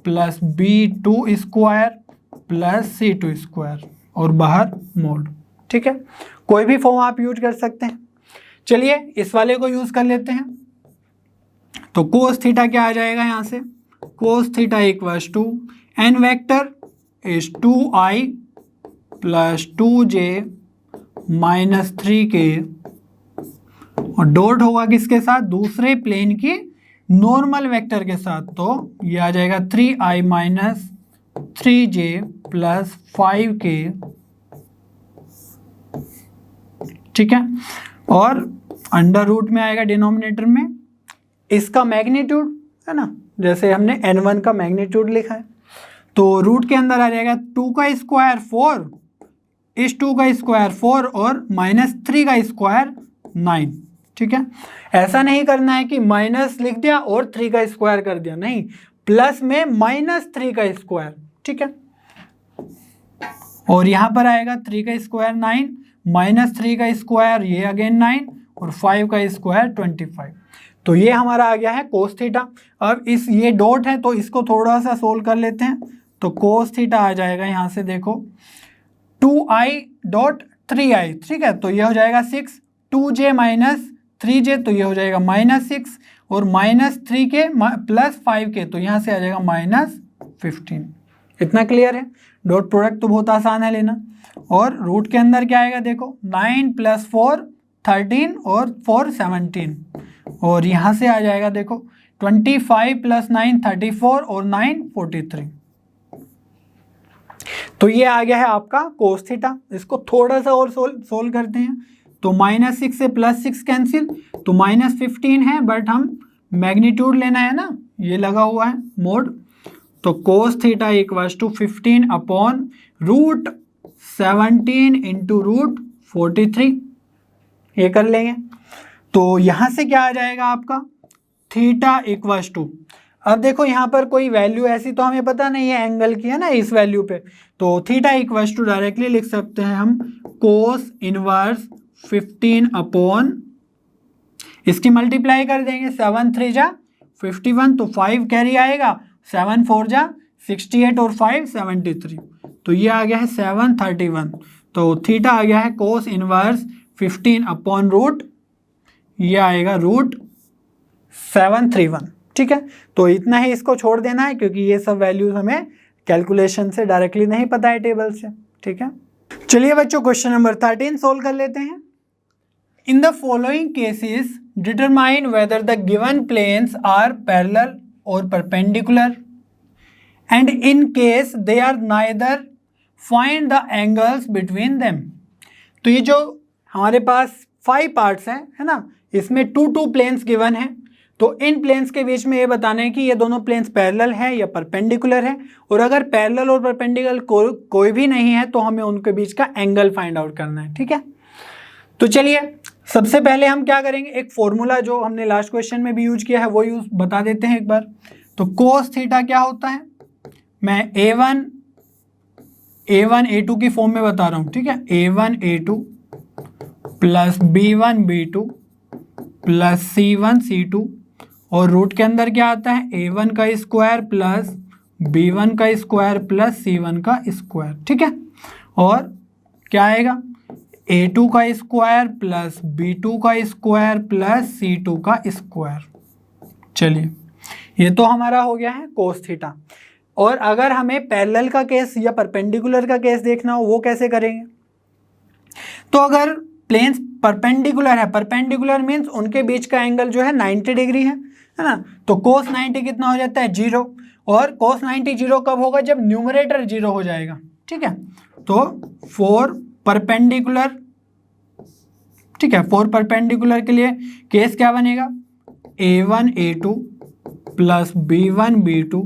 plus b2 square plus c2 square, और बाहर मोड। ठीक है, कोई भी फॉर्म आप यूज कर सकते हैं। चलिए इस वाले को यूज कर लेते हैं। तो कोस थीटा क्या आ जाएगा यहाँ से, cos theta equals to n vector is 2i plus 2j minus 3k, और डॉट होगा किसके साथ, दूसरे प्लेन की नॉर्मल वेक्टर के साथ, तो ये आ जाएगा 3i minus 3j plus 5k। ठीक है, और अंडर रूट में आएगा डिनोमिनेटर में इसका मैग्नीट्यूड, है ना, जैसे हमने n1 का मैग्नीट्यूड लिखा है, तो रूट के अंदर आ जाएगा 2 का स्क्वायर 4, इस 2 का स्क्वायर 4 और माइनस 3 का स्क्वायर 9। ठीक है, ऐसा नहीं करना है कि माइनस लिख दिया और 3 का स्क्वायर कर दिया, नहीं, प्लस में माइनस 3 का स्क्वायर। ठीक है, और यहाँ पर आएगा 3 का स्क्वायर 9 माइनस 3 का स्क्वायर ये अगेन 9 और 5 का स्क्वायर 25। तो ये हमारा आ गया है कोस थीटा। अब इस ये डॉट है तो इसको थोड़ा सा सोल्व कर लेते हैं। तो कोस थीटा आ जाएगा यहाँ से देखो 2i डॉट 3i, ठीक है, तो ये हो जाएगा 6, 2j माइनस 3j तो ये हो जाएगा माइनस 6, और माइनस 3k प्लस 5k तो यहाँ से आ जाएगा माइनस 15। इतना क्लियर है। डॉट प्रोडक्ट तो बहुत आसान है लेना। और रूट के अंदर क्या आएगा देखो 9 प्लस 4 13 और 4 17, और यहाँ से आ जाएगा देखो 25 प्लस 9 34 और 9 43। तो ये आ गया है आपका कोस थीटा। इसको थोड़ा सा और सोल्व करते हैं। तो माइनस 6 से प्लस 6 कैंसिल, तो माइनस 15 है, बट हम मैग्नीट्यूड लेना है ना, ये लगा हुआ है मोड। तो cos theta equals to 15 upon root 17 into root 43, ये कर लेंगे। तो यहाँ से क्या आ जाएगा आपका थीटा इक्वल्स टू, अब देखो यहाँ पर कोई वैल्यू ऐसी तो हमें पता नहीं है एंगल की, है ना, इस वैल्यू पे, तो थीटा इक्वल्स टू डायरेक्टली लिख सकते हैं हम कोस इनवर्स 15 अपॉन, इसकी मल्टीप्लाई कर देंगे 7 3 जा 51, तो 5 कैरी आएगा, 7 4 जा 68 और 5 73, तो ये आ गया है 731। तो थीटा आ गया है कोस इनवर्स 15 अपॉन रूट, ये आएगा रूट 731। ठीक है, तो इतना ही इसको छोड़ देना है क्योंकि ये सब वैल्यूज हमें कैलकुलेशन से डायरेक्टली नहीं पता है टेबल से। ठीक है, चलिए बच्चों क्वेश्चन नंबर 13 सोल्व कर लेते हैं। In the following cases determine whether the given planes are parallel और perpendicular, and in case they are neither find the angles between them. तो ये जो हमारे पास 5 पार्ट्स हैं, है ना, इसमें 2 प्लेन्स गिवन हैं। तो इन प्लेन्स के बीच में ये बताना है कि ये दोनों प्लेन्स पैरेलल है या परपेंडिकुलर है, और अगर पैरेलल और परपेंडिकुलर कोई भी नहीं है तो हमें उनके बीच का एंगल फाइंड आउट करना है। ठीक है, तो चलिए सबसे पहले हम क्या करेंगे, एक फॉर्मूला जो हमने लास्ट क्वेश्चन में भी यूज किया है वो यूज बता देते हैं एक बार। तो कोस थीटा क्या होता है, मैं a1 a2 की फॉर्म में बता रहा हूँ। ठीक है, a1 a2 plus b1 b2 plus c1 c2, और रूट के अंदर क्या आता है a1 का स्क्वायर प्लस b1 का स्क्वायर प्लस c1 का स्क्वायर। ठीक है, और क्या आएगा a2 का स्क्वायर प्लस b2 का स्क्वायर प्लस c2 का स्क्वायर। चलिए ये तो हमारा हो गया है कोस थीटा। और अगर हमें पैरेलल का केस या परपेंडिकुलर का केस देखना हो वो कैसे करेंगे, तो अगर प्लेन्स परपेंडिकुलर है, परपेंडिकुलर मीन्स उनके बीच का एंगल जो है 90 डिग्री है ना, तो कोस 90 कितना हो जाता है 0, और कोस 90 0 कब होगा, जब न्यूमरेटर 0 हो जाएगा। ठीक है। तो 4 परपेंडिकुलर, ठीक है, 4 परपेंडिकुलर के लिए केस क्या बनेगा, A1 A2 plus B1 B2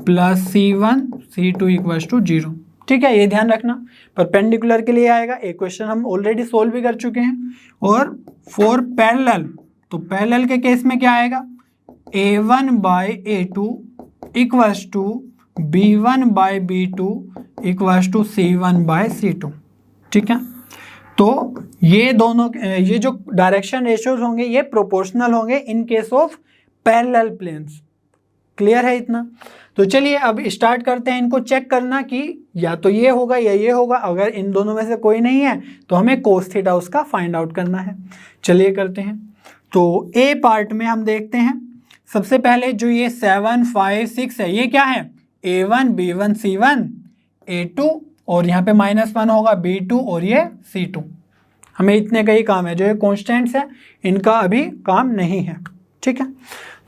plus C1 C2 equals to 0। ठीक है, ये ध्यान रखना परपेंडिकुलर के लिए आएगा। एक क्वेश्चन हम ऑलरेडी सोल्व भी कर चुके हैं। और 4 पैरेलल, तो पैरेलल के केस में क्या आएगा, A1 by A2 equals to B1 by B2 equals to C1 by C2। ठीक है, तो ये दोनों, ये जो डायरेक्शन रेशियोज होंगे ये प्रोपोर्शनल होंगे in case of parallel planes. Clear है इतना? तो चलिए अब स्टार्ट करते हैं इनको चेक करना कि या तो ये होगा या ये होगा। अगर इन दोनों में से कोई नहीं है तो हमें कोस थीटा उसका फाइंड आउट करना है। चलिए करते हैं। तो ए पार्ट में हम देखते हैं सबसे पहले जो ये 7 5 6 है, ये क्या है, A1 B1 C1 A2 और यहाँ पे -1 होगा B2 और ये C2। हमें इतने का ही काम है, जो ये कॉन्स्टेंट्स है इनका अभी काम नहीं है। ठीक है,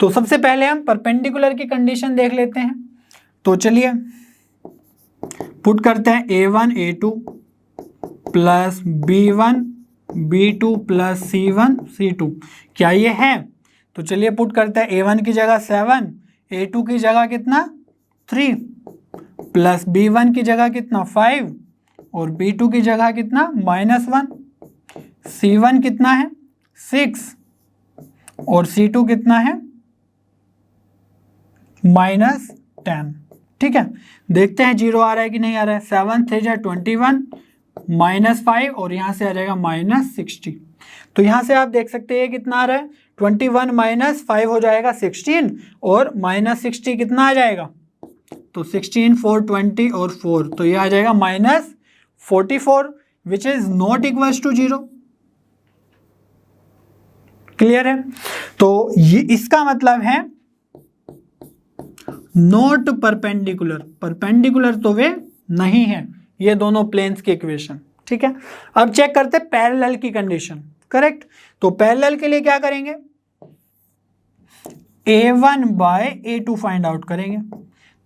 तो सबसे पहले हम परपेंडिकुलर की कंडीशन देख लेते हैं। तो चलिए पुट करते हैं A1 A2 plus B1 B2 plus C1 C2। क्या ये है? तो चलिए पुट करते हैं A1 की जगह 7, A2 की जगह कितना 3 प्लस B1 की जगह कितना 5 और B2 की जगह कितना -1, C1 कितना है 6 और C2 कितना है -10। ठीक है, देखते हैं 0 आ रहा है कि नहीं आ रहा है। 7 3 जा 21 -5 और यहाँ से आ जाएगा -60। तो यहाँ से आप देख सकते हैं कितना आ रहा है, 21 -5 हो जाएगा 16 और -60 कितना आ जाएगा, तो 16 4 20 और 4, तो ये आ जाएगा -44 which is not equals to 0। Clear है? तो ये इसका मतलब है नॉट परपेंडिकुलर, परपेंडिकुलर तो वे नहीं है ये दोनों प्लेन्स की इक्वेशन। ठीक है, अब चेक करते हैं पैरेलल की कंडीशन। करेक्ट, तो पैरेलल के लिए क्या करेंगे, A1 bye A2 find out करेंगे।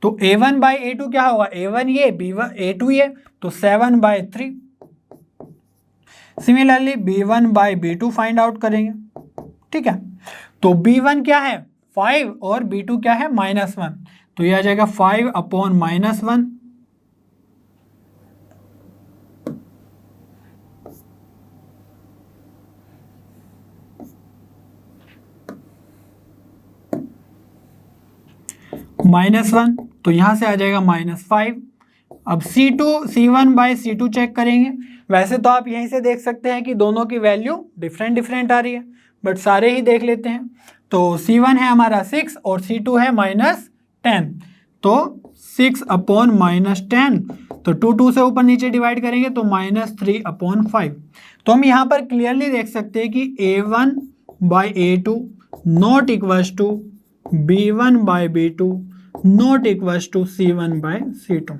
तो A1 बाय A2 क्या होगा, A1 ये B1 A2 ये, तो 7 by 3। Similarly B1 by B2 find out करेंगे। ठीक है, तो B1 क्या है 5 और B2 क्या है -1, तो ये आ जाएगा 5 अपॉन -1 -1, तो यहां से आ जाएगा -5। अब C1 बाई C2 चेक करेंगे। वैसे तो आप यहीं से देख सकते हैं कि दोनों की वैल्यू डिफरेंट आ रही है, बट सारे ही देख लेते हैं। तो C1 है हमारा 6 और C2 है -10, तो 6 अपॉन -10, तो 2 से ऊपर नीचे डिवाइड करेंगे तो -3 अपॉन 5। तो हम यहाँ पर क्लियरली देख सकते हैं कि A1 by A2 not equals to B1 by B2 not equals to C1 by C2।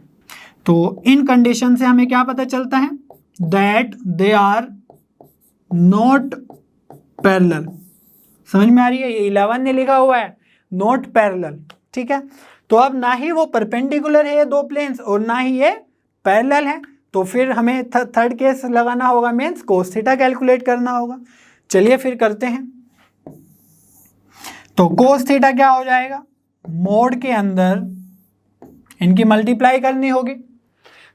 तो इन कंडीशन से हमें क्या पता चलता है, that they are not parallel. समझ में आ रही है? ये 11 ने लिखा हुआ है नॉट पैरेलल। ठीक है, तो अब ना ही वो परपेंडिकुलर है ये दो प्लेन्स और ना ही ये पैरेलल है, तो फिर हमें थर्ड केस लगाना होगा, मीन्स कोस थीटा कैलकुलेट करना होगा। चलिए फिर करते हैं। तो कोस थीटा क्या हो जाएगा, मोड के अंदर इनकी मल्टीप्लाई करनी होगी।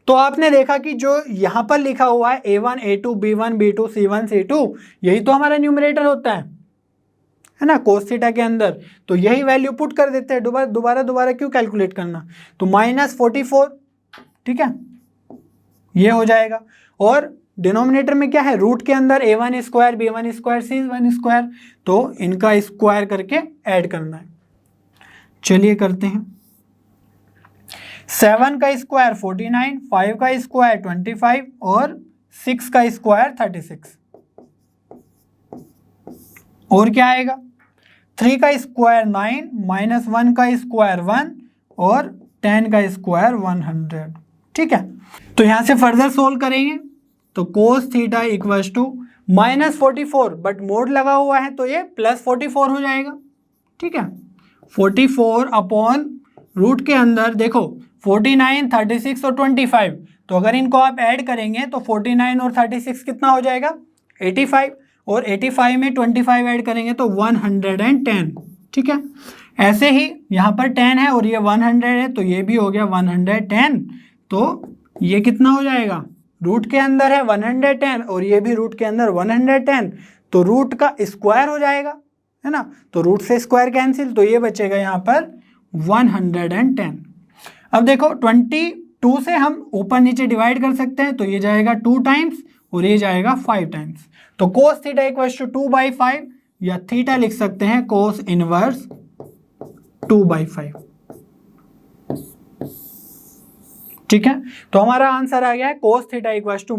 तो आपने देखा कि जो यहां पर लिखा हुआ है A1 A2 B1 B2 C1 C2, यही तो हमारा न्यूमरेटर होता है ना कोस थीटा के अंदर। तो यही वैल्यू पुट कर देते हैं, दोबारा क्यों कैलकुलेट करना। तो -44, ठीक है, ये हो जाएगा। और डिनोमिनेटर में क्या है, रूट के अंदर A1 square B1 square C1 square, तो इनका स्क्वायर करके ऐड करना है। चलिए करते हैं। 7 का स्क्वायर 49, 5 का स्क्वायर 25 और 6 का स्क्वायर 36। और क्या आएगा, 3 का स्क्वायर 9, -1 का स्क्वायर 1 और 10 का स्क्वायर 100। ठीक है, तो यहां से फर्दर सोल्व करेंगे तो cos theta equals to -44, but mod लगा हुआ है तो ये +44 हो जाएगा। ठीक है, 44 अपॉन रूट के अंदर देखो 49, 36 और 25, तो अगर इनको आप ऐड करेंगे तो 49 और 36 कितना हो जाएगा 85, और 85 में 25 ऐड करेंगे तो 110। ठीक है, ऐसे ही यहाँ पर 10 है और ये 100 है, तो ये भी हो गया 110। तो ये कितना हो जाएगा, रूट के अंदर है 110 और ये भी रूट के अंदर 110, तो रूट का स्क्वायर हो जाएगा, है ना। तो रूट से स्क्वायर कैंसिल, तो ये बचेगा यहाँ पर 110। अब देखो 22 से हम ऊपर नीचे डिवाइड कर सकते हैं, तो ये जाएगा 2 टाइम्स और ये जाएगा 5 टाइम्स। तो cos थीटा इक्वल्स टू 2/5, या थीटा लिख सकते हैं cos इनवर्स 2/5। ठीक है, तो हमारा आंसर आ गया है cos theta equals to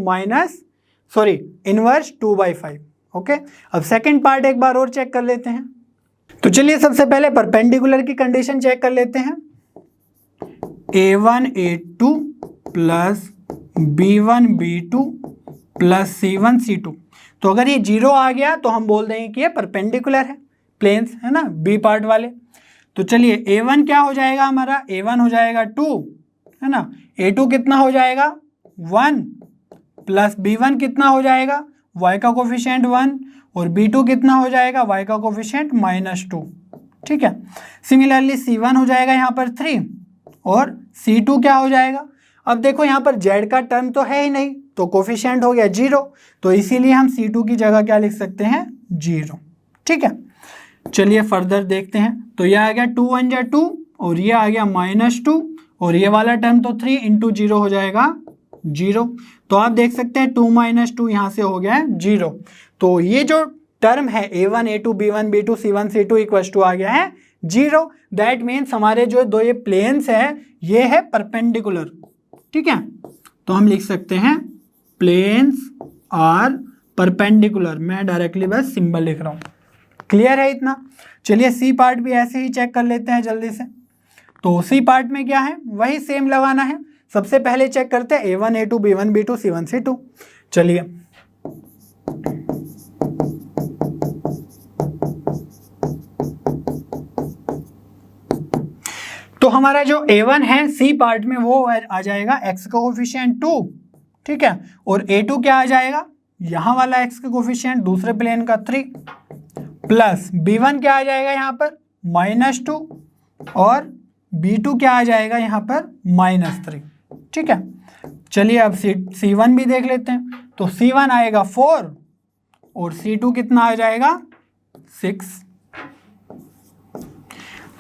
inverse 2/5। Okay, अब सेकंड पार्ट एक बार और चेक कर लेते हैं। तो चलिए सबसे पहले परपेंडिकुलर की कंडीशन चेक कर लेते हैं। a1 a2 plus b1 b2 plus c1 c2, तो अगर ये 0 आ गया तो हम बोल देंगे कि ये परपेंडिकुलर है, प्लेन्स है ना, बी पार्ट वाले। तो चलिए a1 क्या हो जाएगा हमारा, a1 हो जाएगा 2, है ना, a2 कितना हो जाएगा 1, प्लस b1 कितना हो जाएगा y का कोफिशिएंट 1, और b2 कितना हो जाएगा y का कोफिशिएंट -2। ठीक है, सिमिलरली c1 हो जाएगा यहाँ पर 3 और c2 क्या हो जाएगा। अब देखो यहाँ पर z का टर्म तो है ही नहीं, तो कोफिशिएंट हो गया 0, तो इसीलिए हम c2 की जगह क्या लिख सकते हैं 0। ठीक है, चलिए फर्दर देखते हैं। तो ये आ गया 2 1 जा 2 और ये आ गया -2, और ये वाला टर्म तो 3 × 0 हो जाएगा 0। तो आप देख सकते हैं 2 - 2 यहाँ से हो गया है 0। तो ये जो टर्म है a1 a2 b1 b2 c1 c2 equals to आ गया है 0। दैट मीन्स हमारे जो दो ये प्लेन्स है ये है परपेंडिकुलर। ठीक है, तो हम लिख सकते हैं प्लेन्स आर परपेंडिकुलर। मैं डायरेक्टली बस सिंबल लिख रहा हूँ। क्लियर है इतना। चलिए सी पार्ट भी ऐसे ही चेक कर लेते हैं जल्दी से। तो सी पार्ट में क्या है, वही सेम लगाना है। सबसे पहले चेक करते हैं a1 a2 b1 b2 c1 c2। चलिए तो हमारा जो a1 है सी पार्ट में वो आ जाएगा x का कोफिशिएंट 2। ठीक है, और a2 क्या आ जाएगा, यहाँ वाला x का कोफिशिएंट दूसरे प्लेन का 3, प्लस b1 क्या आ जाएगा यहाँ पर -2, और b2 क्या आ जाएगा यहाँ पर -3। ठीक है, चलिए अब c1 भी देख लेते हैं। तो c1 आएगा 4 और c2 कितना आ जाएगा 6।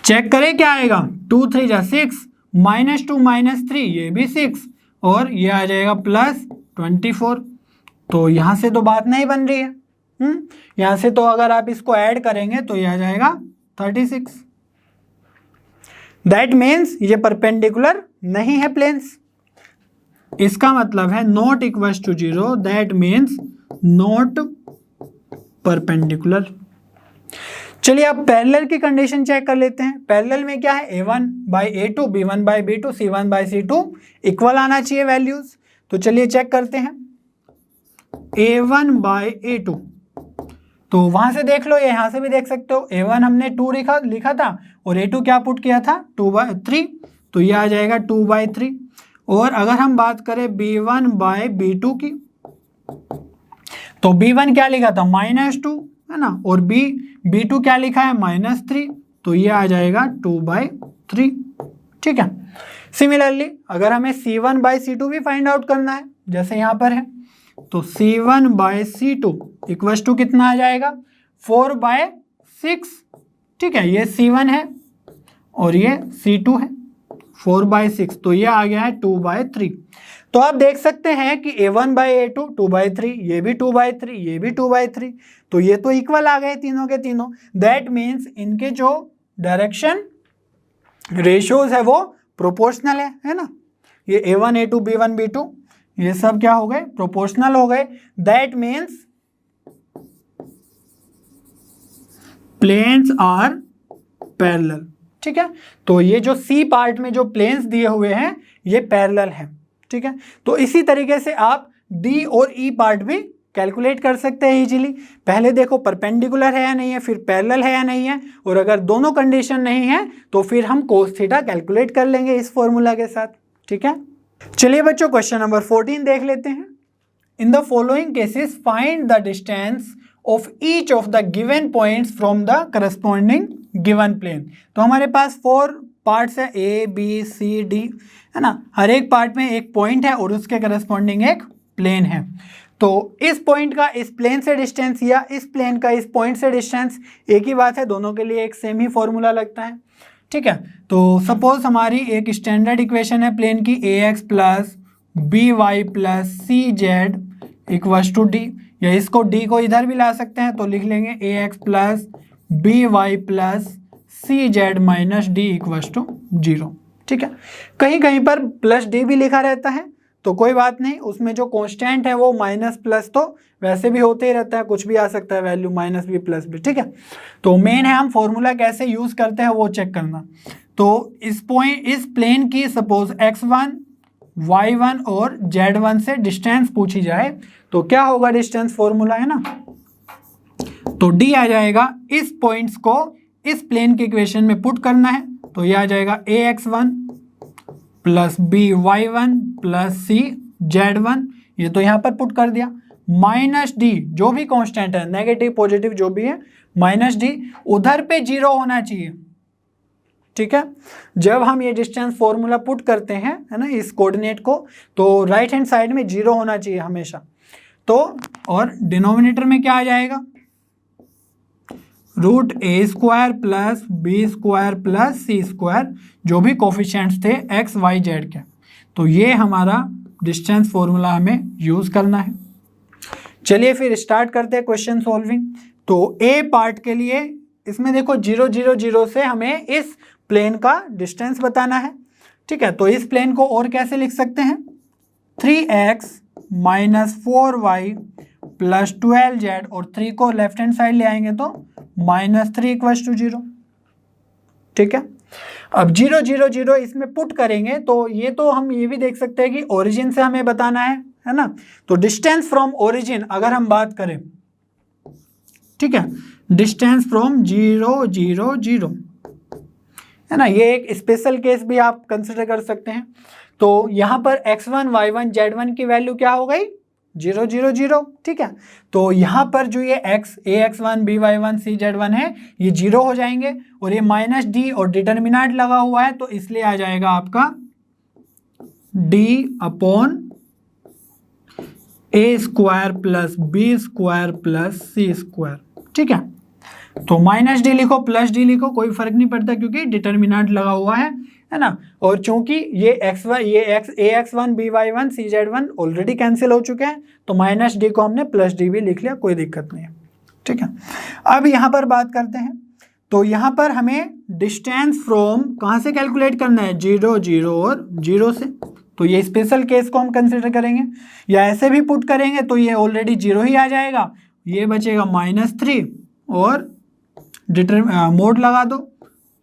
चेक करें क्या आएगा, 2 3 जा 6, -2 -3 ये भी 6, और ये आ जाएगा +24। तो यहाँ से तो बात नहीं बन रही है। यहाँ से तो अगर आप इसको ऐड करेंगे तो ये आ जाएगा 36। दैट मीन्स ये परपेंडिकुलर नहीं है प्लेन्स। इसका मतलब है not equals to 0, that means not perpendicular. चलिए अब पैरेलल की कंडीशन चेक कर लेते हैं। पैरेलल में क्या है, a1/a2 b1/b2 c1/c2 इक्वल आना चाहिए वैल्यूज। तो चलिए चेक करते हैं a1/a2। तो वहां से देख लो, ये यहाँ से भी देख सकते हो। a1 हमने 2 लिखा था और a2 क्या पुट किया था 2/3, तो ये आ जाएगा 2/3। और अगर हम बात करें b1/b2 की, तो b1 क्या लिखा था -2, है ना, और b2 क्या लिखा है -3, तो ये आ जाएगा 2/3। ठीक है, सिमिलरली अगर हमें c1/c2 भी फाइंड आउट करना है, जैसे यहाँ पर है, तो c1/c2 इक्वल्स टू कितना आ जाएगा 4/6। ठीक है, ये c1 है और ये c2 है 4/6, तो ये आ गया है 2/3। तो आप देख सकते हैं कि a1/a2 2/3, ये भी 2/3, ये भी 2/3, तो ये तो इक्वल आ गए तीनों के तीनों। दैट मीन्स इनके जो डायरेक्शन रेशियोज है वो प्रोपोर्शनल है ना। ये a1 a2 b1 b2 ये सब क्या हो गए, प्रोपोर्शनल हो गए। That means planes are parallel. ठीक है, तो ये जो सी पार्ट में जो प्लेन्स दिए हुए हैं ये पैरेलल हैं। ठीक है, तो इसी तरीके से आप डी और ई पार्ट भी कैलकुलेट कर सकते हैं इजीली। पहले देखो परपेंडिकुलर है या नहीं है, फिर पैरेलल है या नहीं है, और अगर दोनों कंडीशन नहीं है तो फिर हम cos थीटा कैलकुलेट कर लेंगे इस फॉर्मूला के साथ। ठीक है, चलिए बच्चों क्वेश्चन नंबर 14 देख लेते हैं। In the following cases find the distance of each of the given points from the corresponding given plane. तो हमारे पास 4 पार्ट्स है, ए बी सी डी, है ना। हर एक पार्ट में एक पॉइंट है और उसके करस्पॉन्डिंग एक प्लेन है। तो इस पॉइंट का इस प्लेन से डिस्टेंस या इस प्लेन का इस पॉइंट से डिस्टेंस एक ही बात है, दोनों के लिए एक सेम ही फॉर्मूला लगता है। ठीक है, तो सपोज हमारी एक स्टैंडर्ड इक्वेशन है प्लेन की, a x plus b y plus c z equals to d, या इसको डी को इधर भी ला सकते हैं तो लिख लेंगे a x plus b y plus c z minus d equals to 0। ठीक है, कहीं कहीं पर प्लस डी भी लिखा रहता है तो कोई बात नहीं, उसमें जो कांस्टेंट है वो माइनस प्लस तो वैसे भी होते ही रहता है, कुछ भी आ सकता है वैल्यू, माइनस भी प्लस भी। ठीक है, तो मेन है हम फॉर्मूला कैसे यूज करते हैं वो चेक करना। तो इस प्लेन की सपोज x1 y1 और z1 से डिस्टेंस पूछी जाए तो क्या होगा, डिस्टेंस फॉर्मूला है ना, तो d आ जाएगा। इस पॉइंट्स को इस प्लेन के इक्वेशन में पुट करना है तो ये आ जाएगा ax1 plus by1 plus cz1, ये तो यहाँ पर पुट कर दिया, माइनस डी जो भी कांस्टेंट है, नेगेटिव पॉजिटिव जो भी है, माइनस डी उधर पे 0 होना चाहिए। ठीक है, जब हम ये डिस्टेंस फॉर्मूला पुट करते हैं, है ना, इस कोऑर्डिनेट को, तो राइट हैंड साइड में 0 होना चाहिए हमेशा। तो और डिनोमिनेटर में क्या आ जाएगा, root a square plus b square plus c square, जो भी कोफिशिएंट्स थे एक्स वाई जेड के। तो ये हमारा डिस्टेंस फॉर्मूला हमें यूज करना है। चलिए फिर स्टार्ट करते हैं क्वेश्चन सॉल्विंग। तो ए पार्ट के लिए इसमें देखो 0 0 0 से हमें इस प्लेन का डिस्टेंस बताना है। ठीक है, तो इस प्लेन को और कैसे लिख सकते हैं, 3x minus 4y plus 12z, और 3 को लेफ्ट हैंड साइड ले आएंगे तो -3 इक्वल्स टू 0। ठीक है, अब 0 0 0 इसमें पुट करेंगे तो ये तो हम ये भी देख सकते हैं कि ओरिजिन से हमें बताना है ना। तो डिस्टेंस फ्रॉम ओरिजिन अगर हम बात करें, ठीक है, डिस्टेंस फ्रॉम 0 0 0, है ना, ये एक स्पेशल केस भी आप कंसिडर कर सकते हैं। तो यहाँ पर x1 y1 z1 की वैल्यू क्या हो गई, 0 0 0। ठीक है, तो यहाँ पर जो ये ax1 by1 cz1 है ये 0 हो जाएंगे, और ये माइनस डी और डिटर्मिनेंट लगा हुआ है तो इसलिए आ जाएगा आपका d upon a square plus b square plus c square. ठीक है, तो माइनस डी लिखो प्लस डी लिखो, कोई फर्क नहीं पड़ता क्योंकि डिटर्मिनेंट लगा हुआ है ना। और चूंकि ये ax1 by1 cz1 already cancel हो चुके हैं तो माइनस डी को हमने प्लस डी भी लिख लिया, कोई दिक्कत नहीं है। ठीक है, अब यहाँ पर बात करते हैं। तो यहाँ पर हमें डिस्टेंस फ्रॉम कहाँ से कैलकुलेट करना है, 0 0 और 0 से। तो ये स्पेशल केस को हम कंसिडर करेंगे, या ऐसे भी पुट करेंगे तो ये ऑलरेडी 0 ही आ जाएगा, ये बचेगा -3 और मोड लगा दो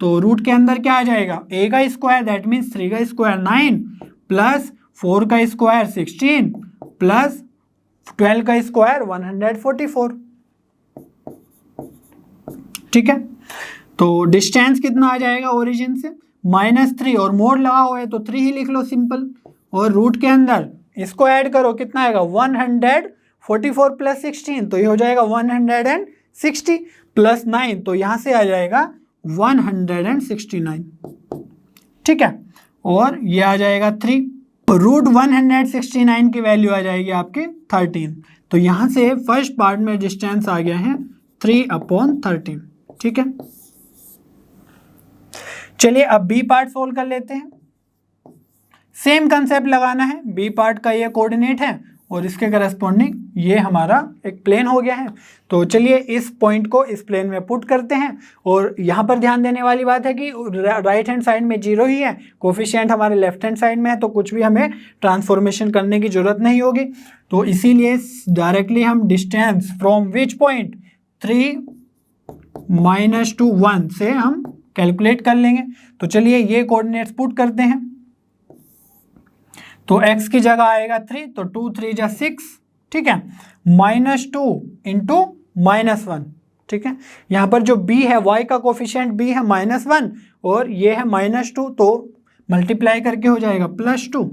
तो रूट के अंदर क्या आ जाएगा, a का स्क्वायर दैट मीन्स 3 का स्क्वायर 9 प्लस 4 का स्क्वायर 16 प्लस 12 का स्क्वायर 144। ठीक है, तो डिस्टेंस कितना आ जाएगा ओरिजिन से, -3 और मोड लगा हुआ है तो 3 ही लिख लो सिंपल, और रूट के अंदर इसको ऐड करो कितना आएगा 144 प्लस 16 तो ये हो जाएगा 160 प्लस 9 तो यहाँ से आ जाएगा 169। ठीक है, और ये आ जाएगा 3, रूट 169 की वैल्यू आ जाएगी आपकी 13। तो यहाँ से फर्स्ट पार्ट में डिस्टेंस आ गया है 3/13। ठीक है, चलिए अब बी पार्ट सोल्व कर लेते हैं। सेम कंसेप्ट लगाना है, बी पार्ट का ये कोऑर्डिनेट है और इसके करस्पॉन्डिंग ये हमारा एक प्लेन हो गया है। तो चलिए इस पॉइंट को इस प्लेन में पुट करते हैं, और यहाँ पर ध्यान देने वाली बात है कि राइट हैंड साइड में 0 ही है, कोफिशिएंट हमारे लेफ्ट हैंड साइड में है तो कुछ भी हमें ट्रांसफॉर्मेशन करने की जरूरत नहीं होगी। तो इसीलिए डायरेक्टली हम डिस्टेंस फ्रॉम विच पॉइंट 3 -2 1 से हम कैलकुलेट कर लेंगे। तो चलिए ये कोऑर्डिनेट्स पुट करते हैं। तो x की जगह आएगा 3 तो 2 3 जा 6। ठीक है, -2 इंटू -1, ठीक है। यहाँ पर जो b है, y का कोफिशिएंट b है -1 और ये है -2, तो मल्टीप्लाई करके हो जाएगा +2।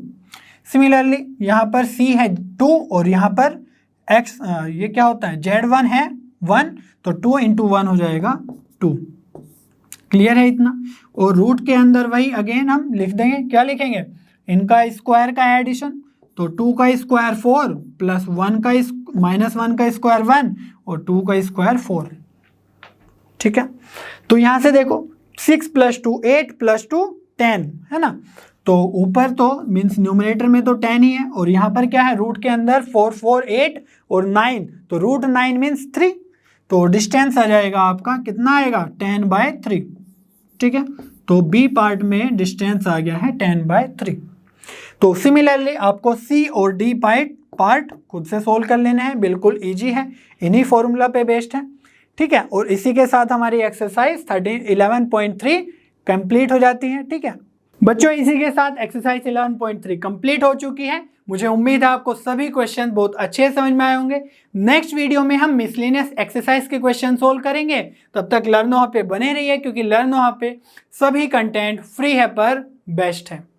सिमिलरली यहाँ पर c है 2 और यहाँ पर x ये क्या होता है, z1 है 1, तो 2 इंटू 1 हो जाएगा 2। क्लियर है इतना। और रूट के अंदर वही अगेन हम लिख देंगे, क्या लिखेंगे, इनका स्क्वायर का एडिशन, तो 2 का स्क्वायर 4 प्लस 1 का -1 का स्क्वायर 1 और 2 का स्क्वायर 4, ठीक है। तो यहाँ से देखो 6 + 2 8 + 2 10 है ना, तो ऊपर तो मीन्स न्यूमरेटर में तो 10 ही है और यहाँ पर क्या है, रूट के अंदर 4 4 8 और 9, तो √9 मीन्स 3, तो डिस्टेंस आ जाएगा आपका कितना आएगा, 10/3, ठीक है। तो बी पार्ट में डिस्टेंस आ गया है 10/3। तो सिमिलरली आपको सी और डी पार्ट खुद से सोल्व कर लेना है, बिल्कुल इजी है, इन्हीं फॉर्मूला पे बेस्ड है, ठीक है। और इसी के साथ हमारी एक्सरसाइज 11.3 कंप्लीट हो जाती है, ठीक है बच्चों। इसी के साथ एक्सरसाइज 11.3 कंप्लीट हो चुकी है। मुझे उम्मीद है आपको सभी क्वेश्चन बहुत अच्छे समझ में आए होंगे। नेक्स्ट वीडियो में हम मिसलेनियस एक्सरसाइज के क्वेश्चन सोल्व करेंगे। तब तक लर्नो हब पे बने रहिए, क्योंकि लर्नो हब पे सभी कंटेंट फ्री है पर बेस्ट है।